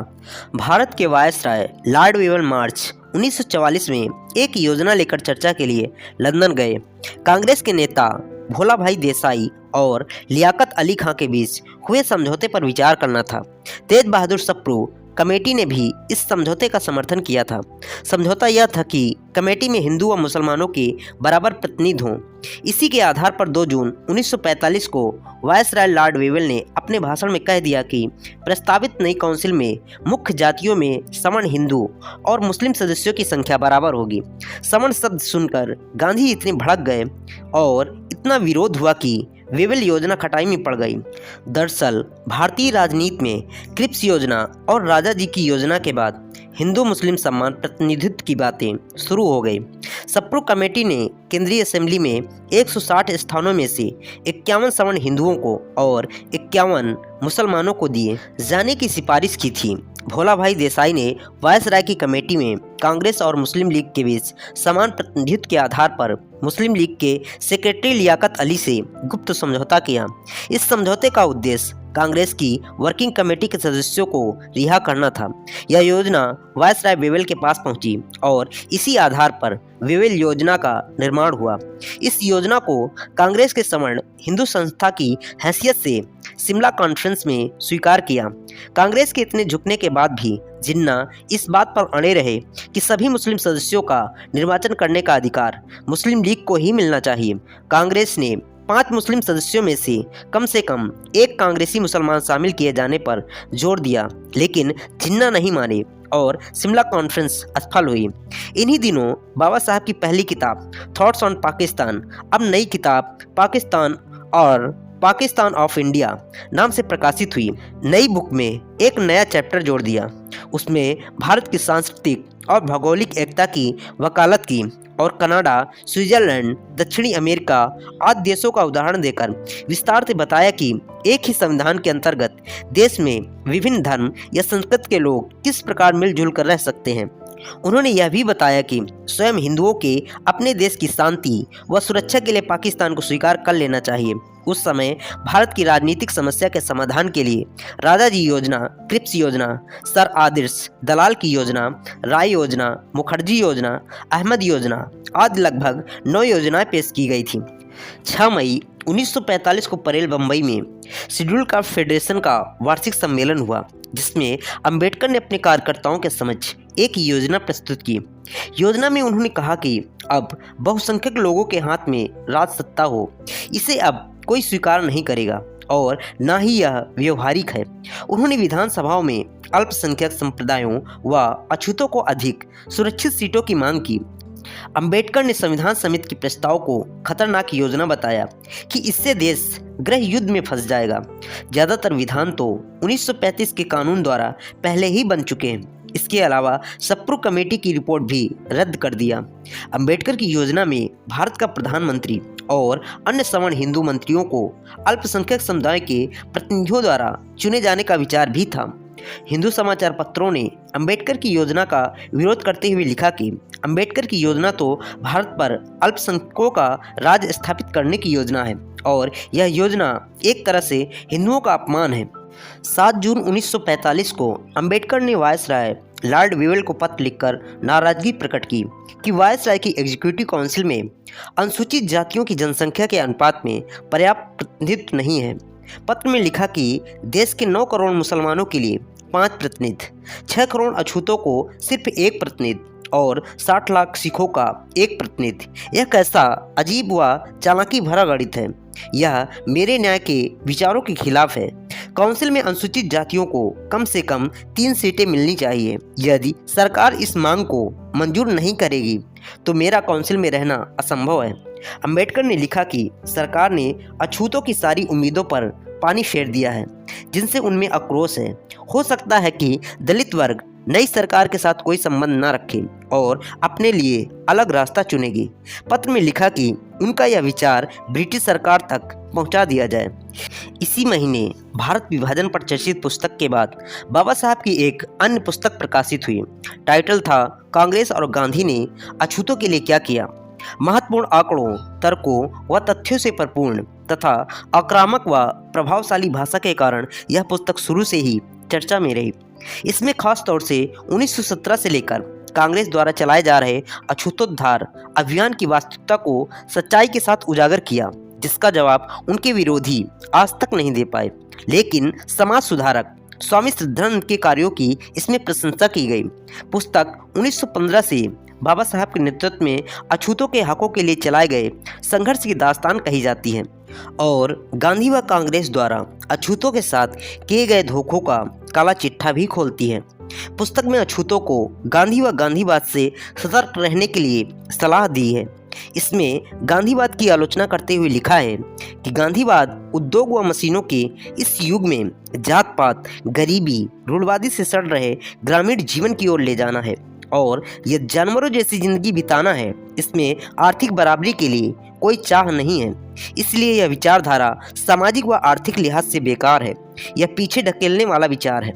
भारत के वायसराय लॉर्ड वेवन मार्च 1944 में एक योजना लेकर चर्चा के लिए लंदन गए। कांग्रेस के नेता भोला भाई देसाई और लियाकत अली खां के बीच हुए समझौते पर विचार करना था। तेज बहादुर सप्रू कमेटी ने भी इस समझौते का समर्थन किया था। समझौता यह था कि कमेटी में हिंदू व मुसलमानों के बराबर प्रतिनिधि हों। इसी के आधार पर 2 जून 1945 को वायसराय लॉर्ड वेवेल ने अपने भाषण में कह दिया कि प्रस्तावित नई काउंसिल में मुख्य जातियों में सवर्ण हिंदू और मुस्लिम सदस्यों की संख्या बराबर होगी। सवर्ण शब्द सुनकर गांधी इतने भड़क गए और इतना विरोध हुआ कि वेवेल योजना खटाई में पड़ गई। दरअसल भारतीय राजनीति में क्रिप्स योजना और राजा जी की योजना के बाद हिंदू मुस्लिम समान प्रतिनिधित्व की बातें शुरू हो गई। सप्रू कमेटी ने केंद्रीय असेंबली में 160 स्थानों में से 51 सवर्ण हिंदुओं को और 51 मुसलमानों को दिए जाने की सिफारिश की थी। भोला भाई देसाई ने वायसराय की कमेटी में कांग्रेस और मुस्लिम लीग के बीच समान प्रतिनिधित्व के आधार पर मुस्लिम लीग के सेक्रेटरी लियाकत अली से गुप्त समझौता किया। इस समझौते का उद्देश्य कांग्रेस की वर्किंग कमेटी के सदस्यों को रिहा करना था। यह योजना वायसराय वेवेल के पास पहुंची और इसी आधार पर वेवेल योजना का निर्माण हुआ। इस योजना को कांग्रेस के सवर्ण हिंदू संस्था की हैसियत से शिमला कॉन्फ्रेंस में स्वीकार किया। कांग्रेस के इतने झुकने के बाद भी जिन्ना इस बात पर अड़े रहे कि सभी मुस्लिम सदस्यों का निर्वाचन करने का अधिकार मुस्लिम लीग को ही मिलना चाहिए। कांग्रेस ने 5 मुस्लिम सदस्यों में से कम 1 कांग्रेसी मुसलमान शामिल किए जाने पर जोर दिया, लेकिन जिन्ना नहीं माने और शिमला कॉन्फ्रेंस असफल हुई। इन्हीं दिनों बाबा साहब की पहली किताब थॉट्स ऑन पाकिस्तान, अब नई किताब पाकिस्तान और पाकिस्तान ऑफ इंडिया नाम से प्रकाशित हुई। नई बुक में एक नया चैप्टर जोड़ दिया। उसमें भारत की सांस्कृतिक और भौगोलिक एकता की वकालत की और कनाडा, स्विट्जरलैंड, दक्षिणी अमेरिका आदि देशों का उदाहरण देकर विस्तार से बताया कि एक ही संविधान के अंतर्गत देश में विभिन्न धर्म या संस्कृति के लोग किस प्रकार मिलजुल कर रह सकते हैं। उन्होंने यह भी बताया कि स्वयं हिंदुओं के अपने देश की शांति व सुरक्षा के लिए पाकिस्तान को स्वीकार कर लेना चाहिए। उस समय भारत की राजनीतिक समस्या के समाधान के लिए राजा जी योजना, क्रिप्स योजना, सर आदर्श दलाल की योजना, राय योजना, मुखर्जी योजना, अहमद योजना आदि लगभग 9 योजनाएं पेश की गई थी। 6 मई 1945 को परेल बम्बई में शेड्यूल कास्ट फेडरेशन का वार्षिक सम्मेलन हुआ, जिसमें अंबेडकर ने अपने कार्यकर्ताओं के समक्ष एक योजना प्रस्तुत की। योजना में उन्होंने कहा कि अब बहुसंख्यक लोगों के हाथ में राज सत्ता हो, इसे अब कोई स्वीकार नहीं करेगा और न ही यह व्यवहारिक है। उन्होंने विधानसभाओं में अल्पसंख्यक संप्रदायों व अछूतों को अधिक सुरक्षित सीटों की मांग की। अंबेडकर ने संविधान समिति के प्रस्ताव को खतरनाक योजना बताया कि इससे देश गृह युद्ध में फंस जाएगा। ज्यादातर विधान तो 1935 के कानून द्वारा पहले ही बन चुके हैं। इसके अलावा सप्रू कमेटी की रिपोर्ट भी रद्द कर दिया। अंबेडकर की योजना में भारत का प्रधानमंत्री और अन्य सवर्ण हिंदू मंत्रियों को अल्पसंख्यक समुदाय के प्रतिनिधियों द्वारा चुने जाने का विचार भी था। हिंदू समाचार पत्रों ने अंबेडकर की योजना का विरोध करते हुए लिखा कि अंबेडकर की योजना तो भारत पर अल्पसंख्यकों का राज स्थापित करने की योजना है और यह योजना एक तरह से हिंदुओं का अपमान है। 7 जून 1945 को अंबेडकर ने वायसराय लॉर्ड वेवेल को पत्र लिखकर नाराजगी प्रकट की कि वायसराय की एग्जीक्यूटिव काउंसिल में अनुसूचित जातियों की जनसंख्या के अनुपात में पर्याप्त प्रतिनिधित्व नहीं है। पत्र में लिखा कि देश के 9 करोड़ मुसलमानों के लिए 5 प्रतिनिधि, 6 करोड़ अछूतों को सिर्फ 1 प्रतिनिधि और 60 लाख सिखों का 1 प्रतिनिधि। यह कैसा अजीब व चालाकी भरा गणित है। यह मेरे न्याय के विचारों के खिलाफ है। काउंसिल में अनुसूचित जातियों को कम से कम 3 सीटें मिलनी चाहिए। यदि सरकार इस मांग को मंजूर नहीं करेगी तो मेरा काउंसिल में रहना असंभव है। अंबेडकर ने लिखा कि सरकार ने अछूतों की सारी उम्मीदों पर पानी फेर दिया है, जिनसे उनमें आक्रोश है। हो सकता है कि दलित वर्ग नई सरकार के साथ कोई संबंध न रखे और अपने लिए अलग रास्ता चुनेगी। पत्र में लिखा कि उनका यह विचार ब्रिटिश सरकार तक पहुंचा दिया जाए। इसी महीने भारत विभाजन पर चर्चित पुस्तक के बाद बाबा साहब की एक अन्य पुस्तक प्रकाशित हुई। टाइटल था कांग्रेस और गांधी ने अछूतों के लिए क्या किया। महत्वपूर्ण आंकड़ों, तर्कों व तथ्यों से परिपूर्ण तथा आक्रामक व प्रभावशाली भाषा के कारण यह पुस्तक शुरू से ही चर्चा में रही। इसमें खास तौर से 1917 से लेकर कांग्रेस द्वारा चलाए जा रहे अछूतोद्धार अभियान की वास्तविकता को सच्चाई के साथ उजागर किया, जिसका जवाब उनके विरोधी आज तक नहीं दे पाए। लेकिन समाज सुधारक स्वामी श्रद्धानंद के कार्यों की इसमें प्रशंसा की गई। पुस्तक 1915 से बाबा साहब के नेतृत्व में अछूतों के हकों के लिए चलाए गए संघर्ष की दास्तान कही जाती है और गांधी व कांग्रेस द्वारा अछूतों के साथ किए गए धोखों का काला चिट्ठा भी खोलती है। पुस्तक में अछूतों को गांधी व गांधीवाद से सतर्क रहने के लिए सलाह दी है। इसमें गांधीवाद की आलोचना करते हुए लिखा है कि गांधीवाद उद्योग व मशीनों के इस युग में जात पात, गरीबी, रूढ़वादी से सड़ रहे ग्रामीण जीवन की ओर ले जाना है और यह जानवरों जैसी जिंदगी बिताना है। इसमें आर्थिक बराबरी के लिए कोई चाह नहीं है। इसलिए यह विचारधारा सामाजिक व आर्थिक लिहाज से बेकार है। यह पीछे ढकेलने वाला विचार है।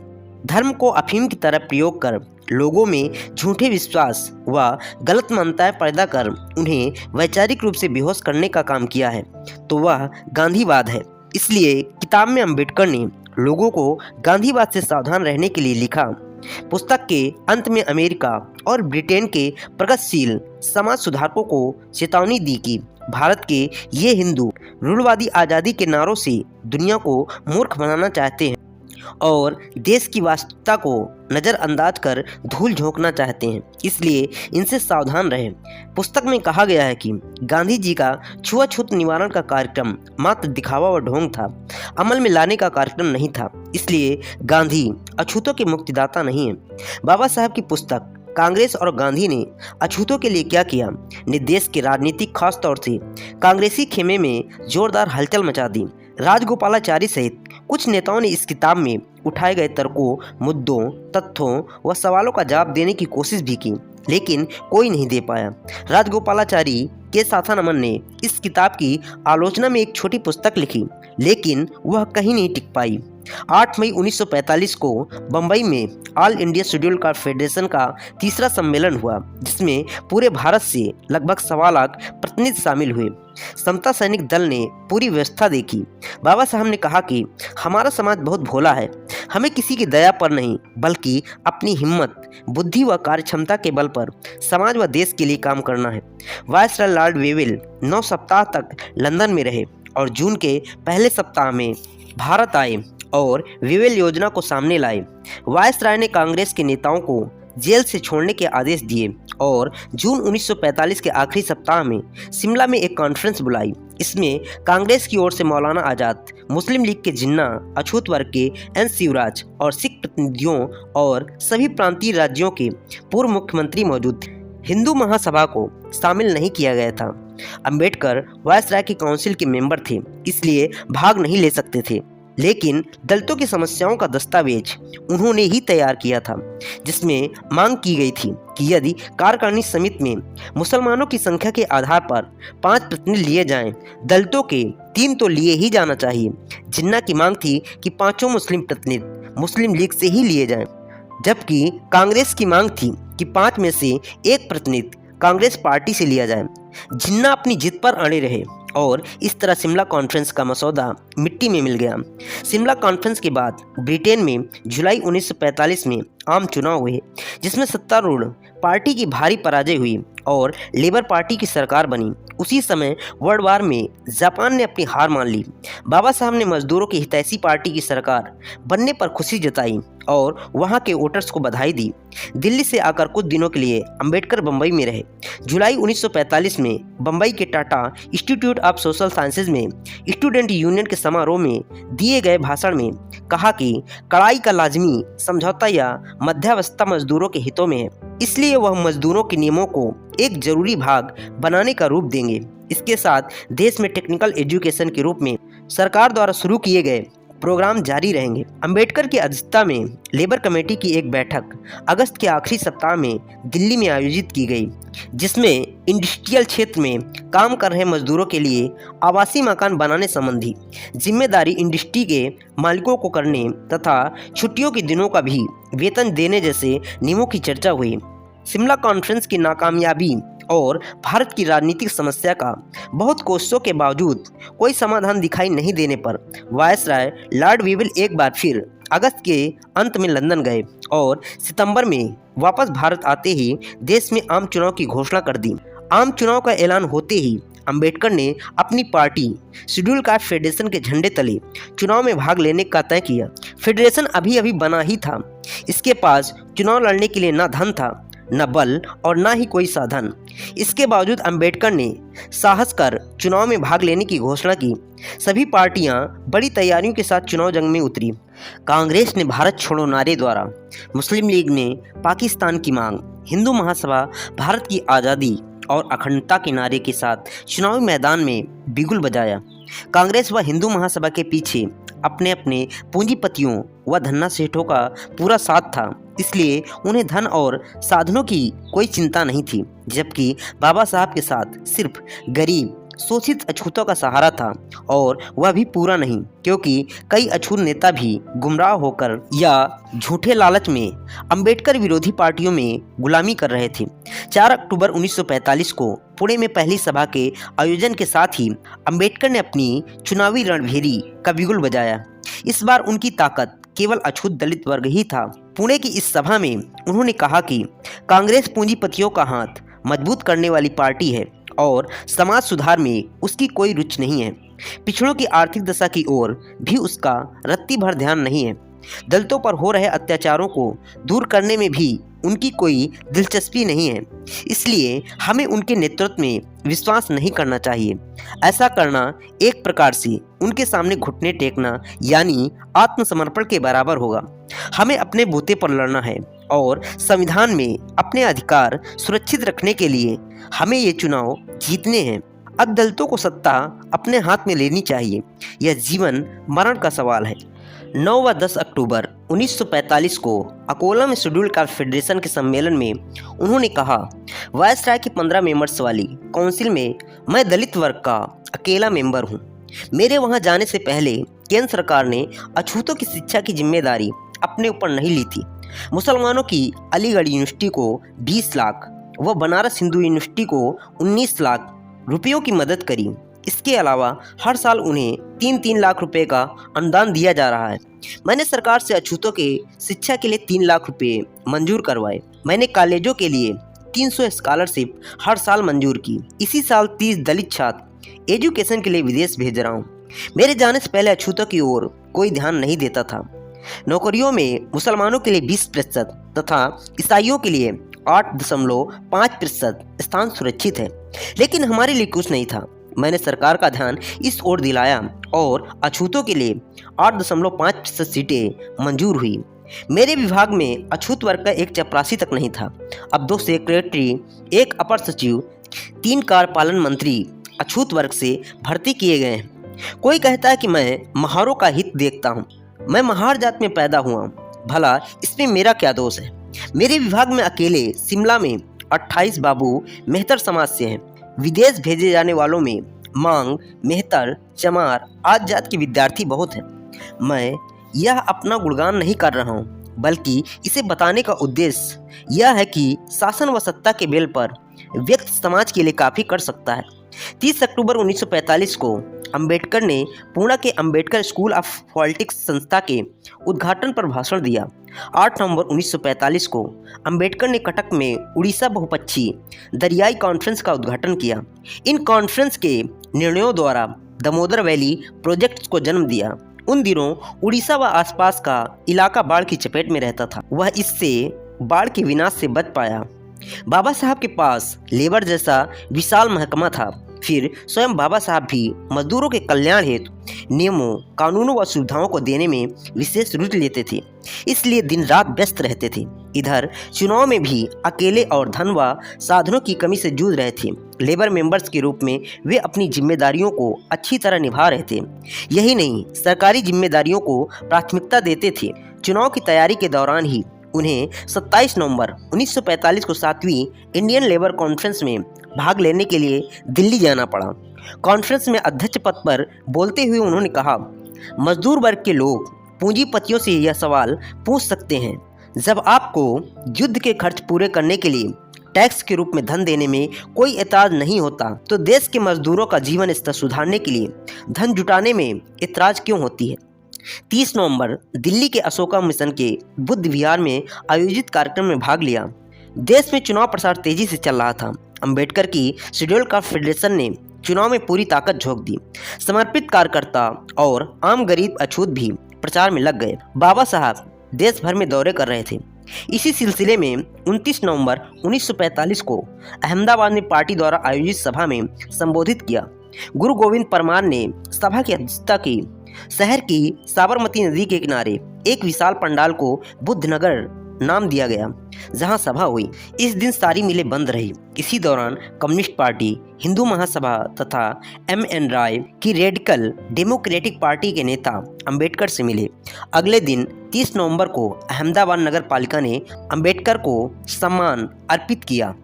धर्म को अफीम की तरह प्रयोग कर लोगों में झूठे विश्वास व गलत मान्यताएं पैदा कर उन्हें वैचारिक रूप से बेहोश करने का काम किया है तो वह गांधीवाद है। इसलिए किताब में अंबेडकर ने लोगों को गांधीवाद से सावधान रहने के लिए लिखा। पुस्तक के अंत में अमेरिका और ब्रिटेन के प्रगतिशील समाज सुधारकों को चेतावनी दी कि भारत के ये हिंदू रूढ़वादी आज़ादी के नारों से दुनिया को मूर्ख बनाना चाहते हैं और देश की वास्तविकता को नज़रअंदाज कर धूल झोंकना चाहते हैं। इसलिए इनसे सावधान रहें। पुस्तक में कहा गया है कि गांधी जी का छुआछूत निवारण का कार्यक्रम मात्र दिखावा व ढोंग था, अमल में लाने का कार्यक्रम नहीं था। इसलिए गांधी अछूतों के मुक्तिदाता नहीं है। बाबा साहब की पुस्तक कांग्रेस और गांधी ने अछूतों के लिए क्या किया ने देश के राजनीतिक खास तौर से कांग्रेसी खेमे में जोरदार हलचल मचा दी। राजगोपालाचारी सहित कुछ नेताओं ने इस किताब में उठाए गए तर्कों, मुद्दों, तथ्यों व सवालों का जवाब देने की कोशिश भी की, लेकिन कोई नहीं दे पाया। राजगोपालाचारी के साथानमन ने इस किताब की आलोचना में एक छोटी पुस्तक लिखी, लेकिन वह कहीं नहीं टिक पाई। 8 मई 1945 को बंबई में all India schedule caste federation का तीसरा सम्मेलन हुआ, जिसमें पूरे भारत से लगभग 1.25 लाख प्रतिनिधि शामिल हुए। समता सैनिक दल ने पूरी व्यवस्था देखी। बाबा साहब ने कहा कि हमारा समाज बहुत भोला है, हमें किसी की दया पर नहीं बल्कि अपनी हिम्मत, बुद्धि व कार्यक्षमता के बल पर समाज व देश के लिए काम करना है। वायसराय लॉर्ड वेवेल 9 सप्ताह तक लंदन में रहे और जून के पहले सप्ताह में भारत आए और वेवेल योजना को सामने लाए। वायसराय ने कांग्रेस के नेताओं को जेल से छोड़ने के आदेश दिए और जून 1945 के आखिरी सप्ताह में शिमला में एक कॉन्फ्रेंस बुलाई। इसमें कांग्रेस की ओर से मौलाना आज़ाद, मुस्लिम लीग के जिन्ना, अछूत वर्ग के एन शिवराज और सिख प्रतिनिधियों और सभी प्रांतीय राज्यों के पूर्व मुख्यमंत्री मौजूद थे। हिंदू महासभा को शामिल नहीं किया गया था। अंबेडकर वायसराय की काउंसिल के मेंबर थे, इसलिए भाग नहीं ले सकते थे, लेकिन दलितों की समस्याओं का दस्तावेज उन्होंने ही तैयार किया था, जिसमें मांग की गई थी कि यदि कार्यकारिणी समिति में मुसलमानों की संख्या के आधार पर 5 प्रतिनिधि लिए जाएं, दलितों के 3 तो लिए ही जाना चाहिए। जिन्ना की मांग थी कि 5 मुस्लिम प्रतिनिधि मुस्लिम लीग से ही लिए जाएं, जबकि कांग्रेस की मांग थी कि 5 में से 1 प्रतिनिधि कांग्रेस पार्टी से लिया जाए। जिन्ना अपनी जिद पर अड़े रहे और इस तरह शिमला कॉन्फ्रेंस का मसौदा मिट्टी में मिल गया। शिमला कॉन्फ्रेंस के बाद ब्रिटेन में जुलाई 1945 में आम चुनाव हुए, जिसमें सत्तारूढ़ पार्टी की भारी पराजय हुई और लेबर पार्टी की सरकार बनी। उसी समय वर्ल्ड वार में जापान ने अपनी हार मान ली। बाबा साहब ने मजदूरों की हितैषी पार्टी की सरकार बनने पर खुशी जताई और वहां के वोटर्स को बधाई दी। दिल्ली से आकर कुछ दिनों के लिए अंबेडकर बम्बई में रहे। जुलाई 1945 में बम्बई के Tata institute of social sciences में स्टूडेंट यूनियन के समारोह में दिए गए भाषण में कहा कि कड़ाई का लाजमी समझौता या मध्यावस्था मजदूरों के हितों में है, इसलिए वह मजदूरों के नियमों को एक जरूरी भाग बनाने का रूप देंगे। इसके साथ देश में टेक्निकल एजुकेशन के रूप में सरकार द्वारा शुरू किए गए प्रोग्राम जारी रहेंगे। अंबेडकर की अध्यक्षता में लेबर कमेटी की एक बैठक अगस्त के आखिरी सप्ताह में दिल्ली में आयोजित की गई, जिसमें इंडस्ट्रियल क्षेत्र में काम कर रहे मजदूरों के लिए आवासीय मकान बनाने संबंधी जिम्मेदारी इंडस्ट्री के मालिकों को करने तथा छुट्टियों के दिनों का भी वेतन देने जैसे नियमों की चर्चा हुई। शिमला कॉन्फ्रेंस की नाकामयाबी और भारत की राजनीतिक समस्या का बहुत कोशिशों के बावजूद कोई समाधान दिखाई नहीं देने पर वायसराय लॉर्ड वीविल एक बार फिर अगस्त के अंत में लंदन गए और सितंबर में वापस भारत आते ही देश में आम चुनाव की घोषणा कर दी। आम चुनाव का ऐलान होते ही अंबेडकर ने अपनी पार्टी शेड्यूल कास्ट फेडरेशन के झंडे तले चुनाव में भाग लेने का तय किया। फेडरेशन अभी अभी बना ही था, इसके पास चुनाव लड़ने के लिए न धन था, न बल और न ही कोई साधन। इसके बावजूद अंबेडकर ने साहस कर चुनाव में भाग लेने की घोषणा की। सभी पार्टियां बड़ी तैयारियों के साथ चुनाव जंग में उतरी। कांग्रेस ने भारत छोड़ो नारे द्वारा, मुस्लिम लीग ने पाकिस्तान की मांग, हिंदू महासभा भारत की आज़ादी और अखंडता के नारे के साथ चुनावी मैदान में बिगुल बजाया। कांग्रेस व हिंदू महासभा के पीछे अपने अपने पूंजीपतियों व धन्ना सेठों का पूरा साथ था, इसलिए उन्हें धन और साधनों की कोई चिंता नहीं थी, जबकि बाबा साहब के साथ सिर्फ गरीब शोषित अछूतों का सहारा था, और वह भी पूरा नहीं, क्योंकि कई अछूत नेता भी गुमराह होकर या झूठे लालच में अंबेडकर विरोधी पार्टियों में गुलामी कर रहे थे। 4 अक्टूबर 1945 को पुणे में पहली सभा के आयोजन के साथ ही अंबेडकर ने अपनी चुनावी रणभेरी का बिगुल बजाया। इस बार उनकी ताकत केवल अछूत दलित वर्ग ही था। पुणे की इस सभा में उन्होंने कहा कि कांग्रेस पूंजीपतियों का हाथ मजबूत करने वाली पार्टी है और समाज सुधार में उसकी कोई रुचि नहीं है। पिछड़ों की आर्थिक दशा की ओर भी उसका रत्ती भर ध्यान नहीं है। दलितों पर हो रहे अत्याचारों को दूर करने में भी उनकी कोई दिलचस्पी नहीं है, इसलिए हमें उनके नेतृत्व में विश्वास नहीं करना चाहिए। ऐसा करना एक प्रकार से उनके सामने घुटने टेकना यानी आत्मसमर्पण के बराबर होगा। हमें अपने बूते पर लड़ना है और संविधान में अपने अधिकार सुरक्षित रखने के लिए हमें ये चुनाव जीतने हैं। अब दलितों को सत्ता अपने हाथ में लेनी चाहिए, यह जीवन मरण का सवाल है। 9 व 10 अक्टूबर 1945 को अकोला में शेड्यूल कास्ट फेडरेशन के सम्मेलन में उन्होंने कहा, वायसराय की 15 मेंबर्स वाली काउंसिल में मैं दलित वर्ग का अकेला मेंबर हूं। मेरे वहां जाने से पहले केंद्र सरकार ने अछूतों की शिक्षा की जिम्मेदारी अपने ऊपर नहीं ली थी। मुसलमानों की अलीगढ़ यूनिवर्सिटी को 20 लाख व बनारस हिंदू यूनिवर्सिटी को 19 लाख रुपयों की मदद करी। इसके अलावा हर साल उन्हें 3-3 लाख रुपए का अनुदान दिया जा रहा है। मैंने सरकार से अछूतों के शिक्षा के लिए 3 लाख रुपए मंजूर करवाए। मैंने कॉलेजों के लिए 300 स्कॉलरशिप हर साल मंजूर की। इसी साल 30 दलित छात्र एजुकेशन के लिए विदेश भेज रहा हूँ। मेरे जाने से पहले अछूतों की ओर कोई ध्यान नहीं देता था। नौकरियों में मुसलमानों के लिए 20%, तथा ईसाइयों के लिए 8.5% स्थान सुरक्षित है। लेकिन हमारे लिए कुछ नहीं था। मैंने सरकार का ध्यान इस ओर दिलाया और अछूतों के लिए 8.5% सीटें मंजूर हुई। मेरे विभाग में अछूत वर्ग का एक चपरासी तक नहीं था। अब 2 सेक्रेटरी, 1 अपर सचिव, 3 कार्यपालन मंत्री अछूत वर्ग से भर्ती किए गए हैं। कोई कहता है कि मैं महारों का हित देखता हूँ। मैं महार जात में पैदा हुआ, भला इसमें मेरा क्या दोष है। मेरे विभाग में अकेले शिमला में 28 बाबू मेहतर समाज से हैं। विदेश भेजे जाने वालों में मांग, मेहतर, चमार आदि जात के विद्यार्थी बहुत हैं। मैं यह अपना गुणगान नहीं कर रहा हूँ, बल्कि इसे बताने का उद्देश्य यह है कि शासन व सत्ता के बेल पर व्यक्ति समाज के लिए काफ़ी कर सकता है। 30 अक्टूबर 1945 को अंबेडकर ने पुणे के अंबेडकर स्कूल ऑफ पॉलिटिक्स संस्था के उद्घाटन पर भाषण दिया। 8 नवंबर 1945 को अंबेडकर ने कटक में उड़ीसा बहुपक्षीय दरियाई कॉन्फ्रेंस का उद्घाटन किया। इन कॉन्फ्रेंस के निर्णयों द्वारा दामोदर वैली प्रोजेक्ट को जन्म दिया। उन दिनों उड़ीसा व आसपास का इलाका बाढ़ की चपेट में रहता था। वह इससे बाढ़ के विनाश से बच पाया। बाबा साहब के पास लेबर जैसा विशाल महकमा था। फिर स्वयं बाबा साहब भी मजदूरों के कल्याण हेतु नियमों, कानूनों व सुविधाओं को देने में विशेष रुचि लेते थे, इसलिए दिन रात व्यस्त रहते थे। इधर चुनाव में भी अकेले और धन व साधनों की कमी से जूझ रहे थे। लेबर मेंबर्स के रूप में वे अपनी जिम्मेदारियों को अच्छी तरह निभा रहे थे। यही नहीं, सरकारी जिम्मेदारियों को प्राथमिकता देते थे। चुनाव की तैयारी के दौरान ही उन्हें 27 नवंबर 1945 को 7वीं इंडियन लेबर कॉन्फ्रेंस में भाग लेने के लिए दिल्ली जाना पड़ा। कॉन्फ्रेंस में अध्यक्ष पद पर बोलते हुए उन्होंने कहा, मजदूर वर्ग के लोग पूंजीपतियों से यह सवाल पूछ सकते हैं, जब आपको युद्ध के खर्च पूरे करने के लिए टैक्स के रूप में धन देने में कोई एतराज नहीं होता, तो देश के मजदूरों का जीवन स्तर सुधारने के लिए धन जुटाने में एतराज क्यों होती है। 30 नवंबर दिल्ली के अशोका मिशन के बुद्ध विहार में आयोजित कार्यक्रम में भाग लिया। देश में चुनाव प्रचार तेजी से चल रहा था। अंबेडकर की शेड्यूल कास्ट फेडरेशन ने चुनाव में पूरी ताकत झोंक दी। समर्पित कार्यकर्ता और आम गरीब अछूत भी प्रचार में लग गए। बाबा साहब देश भर में दौरे कर रहे थे। इसी सिलसिले में 29 नवंबर 1945 को अहमदाबाद में पार्टी द्वारा आयोजित सभा में संबोधित किया। गुरु गोविंद परमार ने सभा की अध्यक्षता की। शहर की साबरमती नदी के किनारे एक विशाल पंडाल को बुद्धनगर नाम दिया गया, जहां सभा हुई। इस दिन सारी मिलें बंद रही। इसी दौरान कम्युनिस्ट पार्टी, हिंदू महासभा तथा M.N. राय की रेडिकल डेमोक्रेटिक पार्टी के नेता अंबेडकर से मिले। अगले दिन 30 नवंबर को अहमदाबाद नगर पालिका ने अंबेडकर को सम्मान अर्पित किया।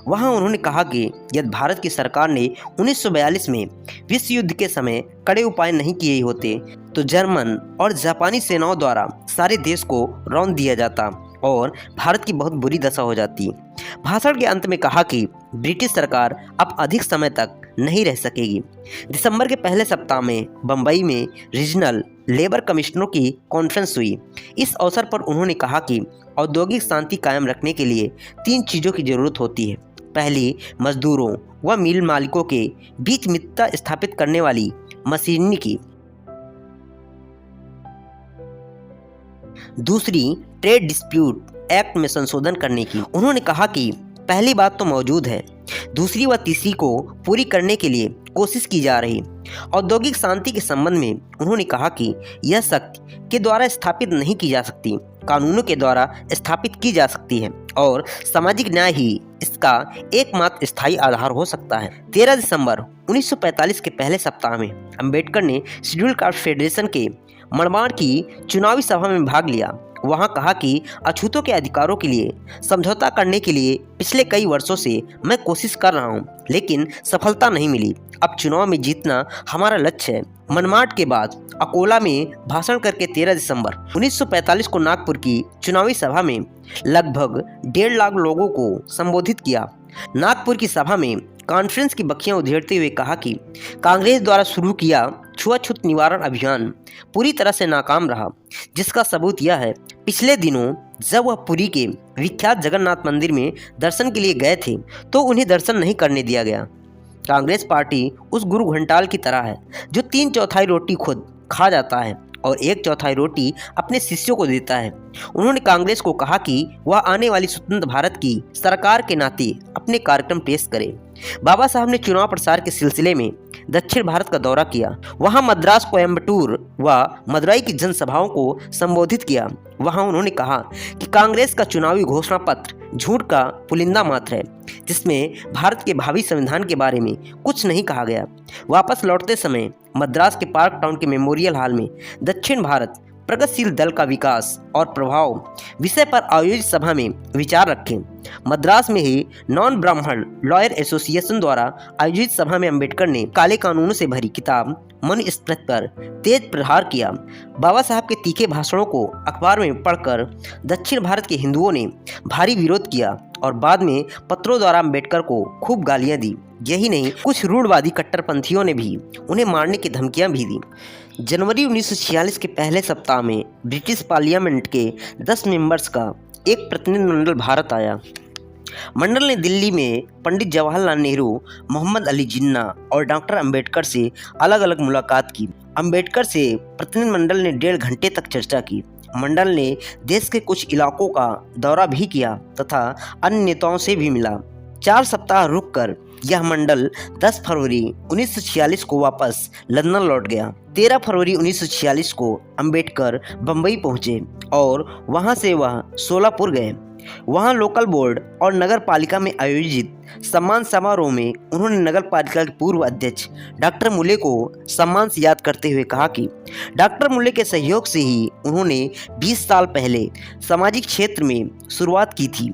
वहां उन्होंने कहा कि यदि भारत की सरकार ने 1942 में विश्व युद्ध के समय कड़े उपाय नहीं किए होते, तो जर्मन और जापानी सेनाओं द्वारा सारे देश को रौंद दिया जाता और भारत की बहुत बुरी दशा हो जाती। भाषण के अंत में कहा कि ब्रिटिश सरकार अब अधिक समय तक नहीं रह सकेगी। दिसंबर के पहले सप्ताह में बम्बई में रीजनल लेबर कमिश्नरों की कॉन्फ्रेंस हुई। इस अवसर पर उन्होंने कहा कि औद्योगिक शांति कायम रखने के लिए 3 चीज़ों की जरूरत होती है। पहली, मजदूरों व मिल मालिकों के बीच मित्रता स्थापित करने वाली मशीनरी की। दूसरी, ट्रेड डिस्प्यूट एक्ट में संशोधन करने की। उन्होंने कहा कि पहली बात तो मौजूद है, दूसरी व तीसरी को पूरी करने के लिए कोशिश की जा रही। औद्योगिक शांति के संबंध में उन्होंने कहा कि यह शक्ति के द्वारा स्थापित नहीं की जा सकती, कानूनों के द्वारा स्थापित की जा सकती है और सामाजिक न्याय ही इसका एकमात्र स्थायी आधार हो सकता है। 13 दिसंबर 1945 के पहले सप्ताह में अंबेडकर ने शेड्यूल कास्ट फेडरेशन के मड़वाड़ की चुनावी सभा में भाग लिया। वहां कहा कि अछूतों के अधिकारों के लिए समझौता करने के लिए पिछले कई वर्षों से मैं कोशिश कर रहा हूं, लेकिन सफलता नहीं मिली। अब चुनाव में जीतना हमारा लक्ष्य है। मनमाड के बाद अकोला में भाषण करके 13 दिसंबर 1945 को नागपुर की चुनावी सभा में लगभग 1.5 लाख लोगों को संबोधित किया। नागपुर की सभा में कॉन्फ्रेंस की बखियां उधेड़ते हुए कहा कि कांग्रेस द्वारा शुरू किया छुआछूत निवारण अभियान पूरी तरह से नाकाम रहा, जिसका सबूत यह है, पिछले दिनों जब वह पुरी के विख्यात जगन्नाथ मंदिर में दर्शन के लिए गए थे तो उन्हें दर्शन नहीं करने दिया गया। कांग्रेस पार्टी उस गुरु घंटाल की तरह है जो 3/4 रोटी खुद खा जाता है और 1/4 रोटी अपने शिष्यों को देता है। उन्होंने कांग्रेस को कहा कि वह आने वाली स्वतंत्र भारत की सरकार के नाते अपने कार्यक्रम पेश करे। बाबा साहब ने चुनाव प्रचार के सिलसिले में दक्षिण भारत का दौरा किया। वहां मद्रास, कोयम्बटूर व मदुरई की जनसभाओं को संबोधित किया। वहां उन्होंने कहा कि कांग्रेस का चुनावी घोषणा पत्र झूठ का पुलिंदा मात्र है, जिसमें भारत के भावी संविधान के बारे में कुछ नहीं कहा गया। वापस लौटते समय मद्रास के पार्क टाउन के मेमोरियल हॉल में दक्षिण भारत प्रगतिशील दल का विकास और प्रभाव विषय पर आयोजित सभा में विचार रखें। मद्रास में ही नॉन ब्राह्मण लॉयर एसोसिएशन द्वारा आयोजित सभा में अंबेडकर ने काले कानूनों से भरी किताब मनुस्मृति पर तेज प्रहार किया। बाबा साहब के तीखे भाषणों को अखबार में पढ़कर दक्षिण भारत के हिंदुओं ने भारी विरोध किया और बाद में पत्रों द्वारा अंबेडकर को खूब गालियां दी। यही नहीं, कुछ रूढ़वादी कट्टरपंथियों ने भी उन्हें मारने की धमकियां भी दी। जनवरी 1946 के पहले सप्ताह में ब्रिटिश पार्लियामेंट के 10 मेंबर्स का एक प्रतिनिधिमंडल भारत आया। मंडल ने दिल्ली में पंडित जवाहरलाल नेहरू, मोहम्मद अली जिन्ना और डॉक्टर अंबेडकर से अलग अलग मुलाकात की। अंबेडकर से प्रतिनिधिमंडल ने 1.5 घंटे तक चर्चा की। मंडल ने देश के कुछ इलाकों का दौरा भी किया तथा अन्य नेताओं से भी मिला। 4 सप्ताह रुककर यह मंडल 10 फरवरी 1946 को वापस लंदन लौट गया। 13 फरवरी 1946 को अंबेडकर बंबई पहुंचे और वहां से वह सोलापुर गए। वहां लोकल बोर्ड और नगर पालिका में आयोजित सम्मान समारोह में उन्होंने नगर पालिका के पूर्व अध्यक्ष डॉक्टर मुले को सम्मान से याद करते हुए कहा कि डॉक्टर मुले के सहयोग से ही उन्होंने 20 साल पहले सामाजिक क्षेत्र में शुरुआत की थी।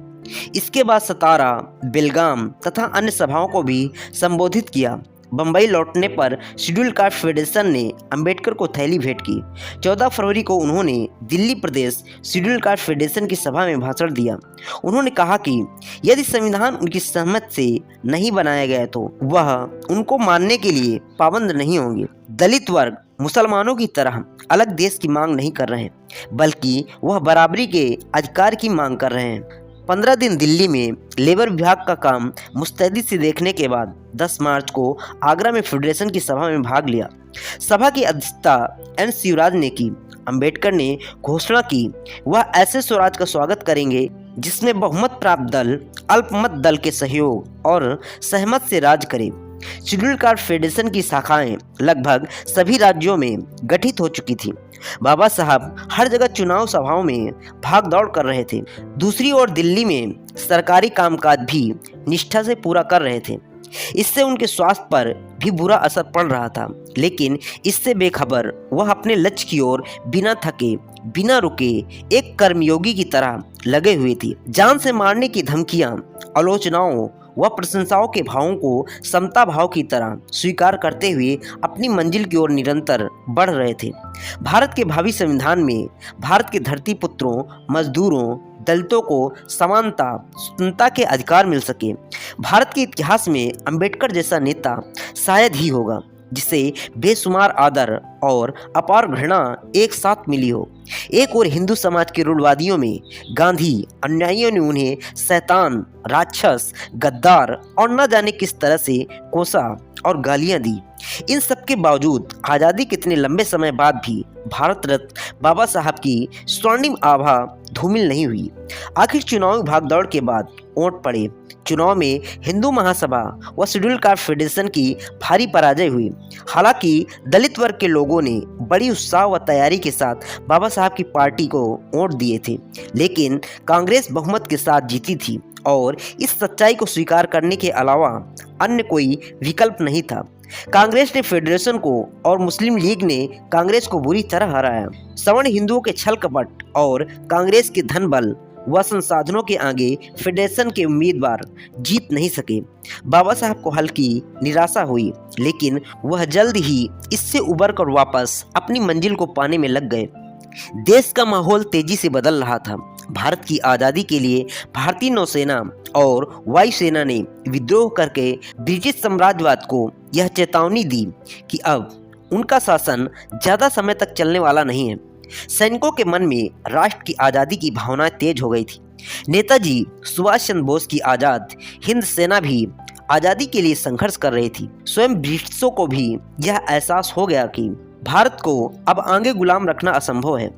इसके बाद सतारा, बेलगाम तथा अन्य सभाओं को भी संबोधित किया। बंबई लौटने पर शेड्यूल कास्ट फेडरेशन ने अंबेडकर को थैली भेंट की। 14 फरवरी को उन्होंने दिल्ली प्रदेश शेड्यूल कास्ट फेडरेशन की सभा में भाषण दिया। उन्होंने कहा कि यदि संविधान उनकी सहमति से नहीं बनाया गया तो वह उनको मानने के लिए पाबंद नहीं होंगे। दलित वर्ग मुसलमानों की तरह अलग देश की मांग नहीं कर रहे हैं, बल्कि वह बराबरी के अधिकार की मांग कर रहे हैं। 15 दिन दिल्ली में लेबर विभाग का काम मुस्तैदी से देखने के बाद 10 मार्च को आगरा में फेडरेशन की सभा में भाग लिया। सभा की अध्यक्षता एन शिवराज ने की। अंबेडकर ने घोषणा की वह ऐसे स्वराज का स्वागत करेंगे जिसमें बहुमत प्राप्त दल अल्पमत दल के सहयोग और सहमत से राज करे। शेड्यूल कास्ट फेडरेशन की शाखाएं लगभग सभी राज्यों में गठित हो चुकी थी। बाबा साहब हर जगह चुनाव सभाओं में भाग दौड़ कर रहे थे। दूसरी ओर दिल्ली में सरकारी कामकाज भी निष्ठा से पूरा कर रहे थे। इससे उनके स्वास्थ्य पर भी बुरा असर पड़ रहा था, लेकिन इससे बेखबर वह अपने लक्ष्य की ओर बिना थके बिना रुके एक कर्मयोगी की तरह लगे हुए थी। जान से मारने की धमकियां, आलोचनाओं व प्रशंसाओं के भावों को समता भाव की तरह स्वीकार करते हुए अपनी मंजिल की ओर निरंतर बढ़ रहे थे। भारत के भावी संविधान में भारत के धरती पुत्रों, मजदूरों, दलितों को समानता, स्वतंत्रता के अधिकार मिल सके। भारत के इतिहास में अंबेडकर जैसा नेता शायद ही होगा जिसे बेशुमार आदर और अपार घृणा एक साथ मिली हो। एक और हिंदू समाज के रूढ़वादियों में गांधी अनुयायियों ने उन्हें शैतान, राक्षस, गद्दार और न जाने किस तरह से कोसा और गालियां दी। इन सब के बावजूद आज़ादी के इतने लंबे समय बाद भी भारत रत्न बाबा साहब की स्वर्णिम आभा धूमिल नहीं हुई। आखिर चुनावी भागदौड़ के बाद वोट पड़े। चुनाव में हिंदू महासभा व शेड्यूल कास्ट फेडरेशन की भारी पराजय हुई। हालांकि दलित वर्ग के लोगों ने बड़ी उत्साह व तैयारी के साथ बाबा साहब की पार्टी को वोट दिए थे, लेकिन कांग्रेस बहुमत के साथ जीती थी और इस सच्चाई को स्वीकार करने के अलावा अन्य कोई विकल्प नहीं था। कांग्रेस ने फेडरेशन को और मुस्लिम लीग ने कांग्रेस को बुरी तरह हराया। सवर्ण हिंदुओं के छल कपट और कांग्रेस के धन बल व संसाधनों के आगे फेडरेशन के उम्मीदवार जीत नहीं सके। बाबा साहब को हल्की निराशा हुई, लेकिन वह जल्द ही इससे उबर कर वापस अपनी मंजिल को पाने में लग गए। देश का माहौल तेजी से बदल रहा था। भारत की आज़ादी के लिए भारतीय नौसेना और वायुसेना ने विद्रोह करके ब्रिटिश साम्राज्यवाद को यह चेतावनी दी कि अब उनका शासन ज़्यादा समय तक चलने वाला नहीं है। सैनिकों के मन में राष्ट्र की आज़ादी की भावना तेज हो गई थी। नेताजी सुभाष चंद्र बोस की आज़ाद हिंद सेना भी आज़ादी के लिए संघर्ष कर रही थी। स्वयं ब्रिटिशों को भी यह एहसास हो गया कि भारत को अब आगे गुलाम रखना असंभव है।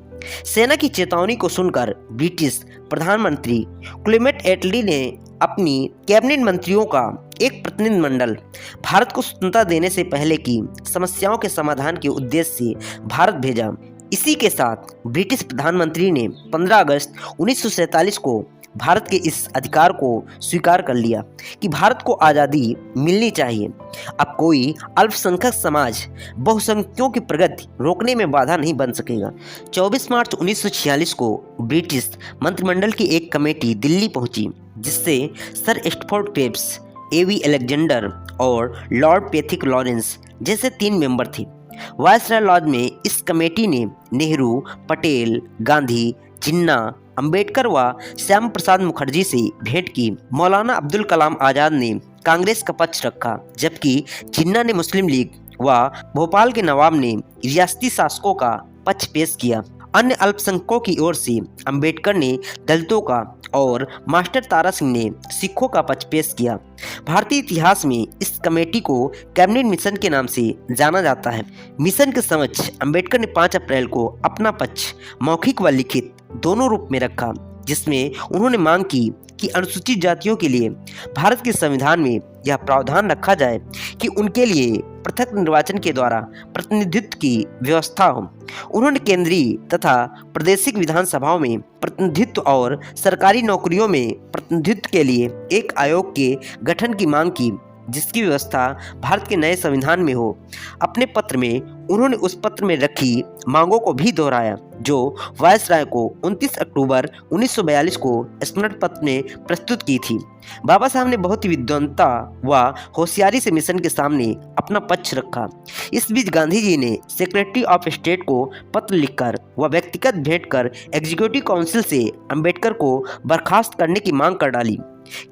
सेना की चेतावनी को सुनकर ब्रिटिश प्रधानमंत्री क्लेमेंट एटली ने अपनी कैबिनेट मंत्रियों का एक प्रतिनिधिमंडल भारत को स्वतंत्रता देने से पहले की समस्याओं के समाधान के उद्देश्य से भारत भेजा। इसी के साथ ब्रिटिश प्रधानमंत्री ने 15 अगस्त 1947 को भारत के इस अधिकार को स्वीकार कर लिया कि भारत को आज़ादी मिलनी चाहिए। अब कोई अल्पसंख्यक समाज बहुसंख्यकों की प्रगति रोकने में बाधा नहीं बन सकेगा। 24 मार्च 1946 को ब्रिटिश मंत्रिमंडल की एक कमेटी दिल्ली पहुंची, जिससे सर स्टैफोर्ड क्रिप्स, एवी अलेक्जेंडर और लॉर्ड पैथिक लॉरेंस जैसे 3 मेंबर थे। वायसराय लॉज में इस कमेटी ने नेहरू, पटेल, गांधी, जिन्ना, अंबेडकर व श्याम प्रसाद मुखर्जी से भेंट की। मौलाना अब्दुल कलाम आज़ाद ने कांग्रेस का पक्ष रखा, जबकि जिन्ना ने मुस्लिम लीग व भोपाल के नवाब ने रियासती शासकों का पक्ष पेश किया। अन्य अल्पसंख्यकों की ओर से अंबेडकर ने दलितों का और मास्टर तारा सिंह ने सिखों का पक्ष पेश किया। भारतीय इतिहास में इस कमेटी को कैबिनेट मिशन के नाम से जाना जाता है। मिशन के समक्ष अंबेडकर ने 5 अप्रैल को अपना पक्ष मौखिक व लिखित दोनों रूप में रखा, जिसमें उन्होंने मांग की कि अनुसूचित जातियों के लिए भारत के संविधान में यह प्रावधान रखा जाए कि उनके लिए पृथक निर्वाचन के द्वारा प्रतिनिधित्व की व्यवस्था हो। उन्होंने केंद्रीय तथा प्रादेशिक विधानसभाओं में प्रतिनिधित्व और सरकारी नौकरियों में प्रतिनिधित्व के लिए एक आयोग के गठन की मांग की, जिसकी व्यवस्था भारत के नए संविधान में हो। अपने पत्र में उन्होंने उस पत्र में रखी मांगों को भी दोहराया, जो वायसराय को 29 अक्टूबर 1942 को स्मरण पत्र में प्रस्तुत की थी। बाबा साहब ने बहुत ही विद्वता व होशियारी से मिशन के सामने अपना पक्ष रखा। इस बीच गांधी जी ने सेक्रेटरी ऑफ स्टेट को पत्र लिखकर व व्यक्तिगत भेंट कर एग्जीक्यूटिव काउंसिल से अंबेडकर को बर्खास्त करने की मांग कर डाली।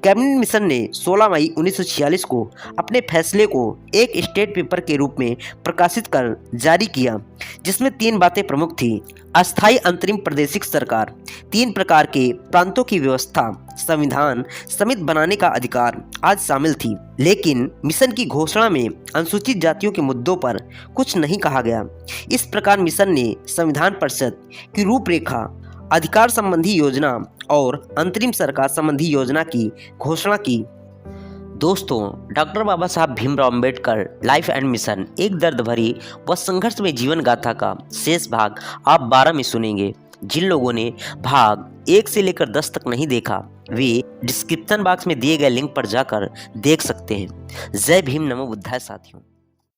कैबिनेट मिशन ने 16 मई 1946 को अपने फैसले को एक स्टेट पेपर के रूप में प्रकाशित कर जारी किया, जिसमें 3 बातें प्रमुख थी। अस्थायी अंतरिम प्रादेशिक सरकार, 3 प्रकार के प्रांतों की व्यवस्था, संविधान समित बनाने का अधिकार आज शामिल थी। लेकिन मिशन की घोषणा में अनुसूचित जातियों के मुद्दों पर कुछ नहीं कहा गया। इस प्रकार मिशन ने संविधान परिषद की रूपरेखा, अधिकार संबंधी योजना और अंतरिम सरकार संबंधी योजना की घोषणा की। दोस्तों, doctor Baba Saheb Bhimrao Ambedkar life and mission एक दर्द भरी व संघर्ष में जीवन गाथा का शेष भाग आप 12 में सुनेंगे। जिन लोगों ने भाग 1 से लेकर 10 तक नहीं देखा, वे डिस्क्रिप्शन बॉक्स में दिए गए लिंक पर जाकर देख सकते हैं। जय भीम, नमो बुद्धाय साथियों।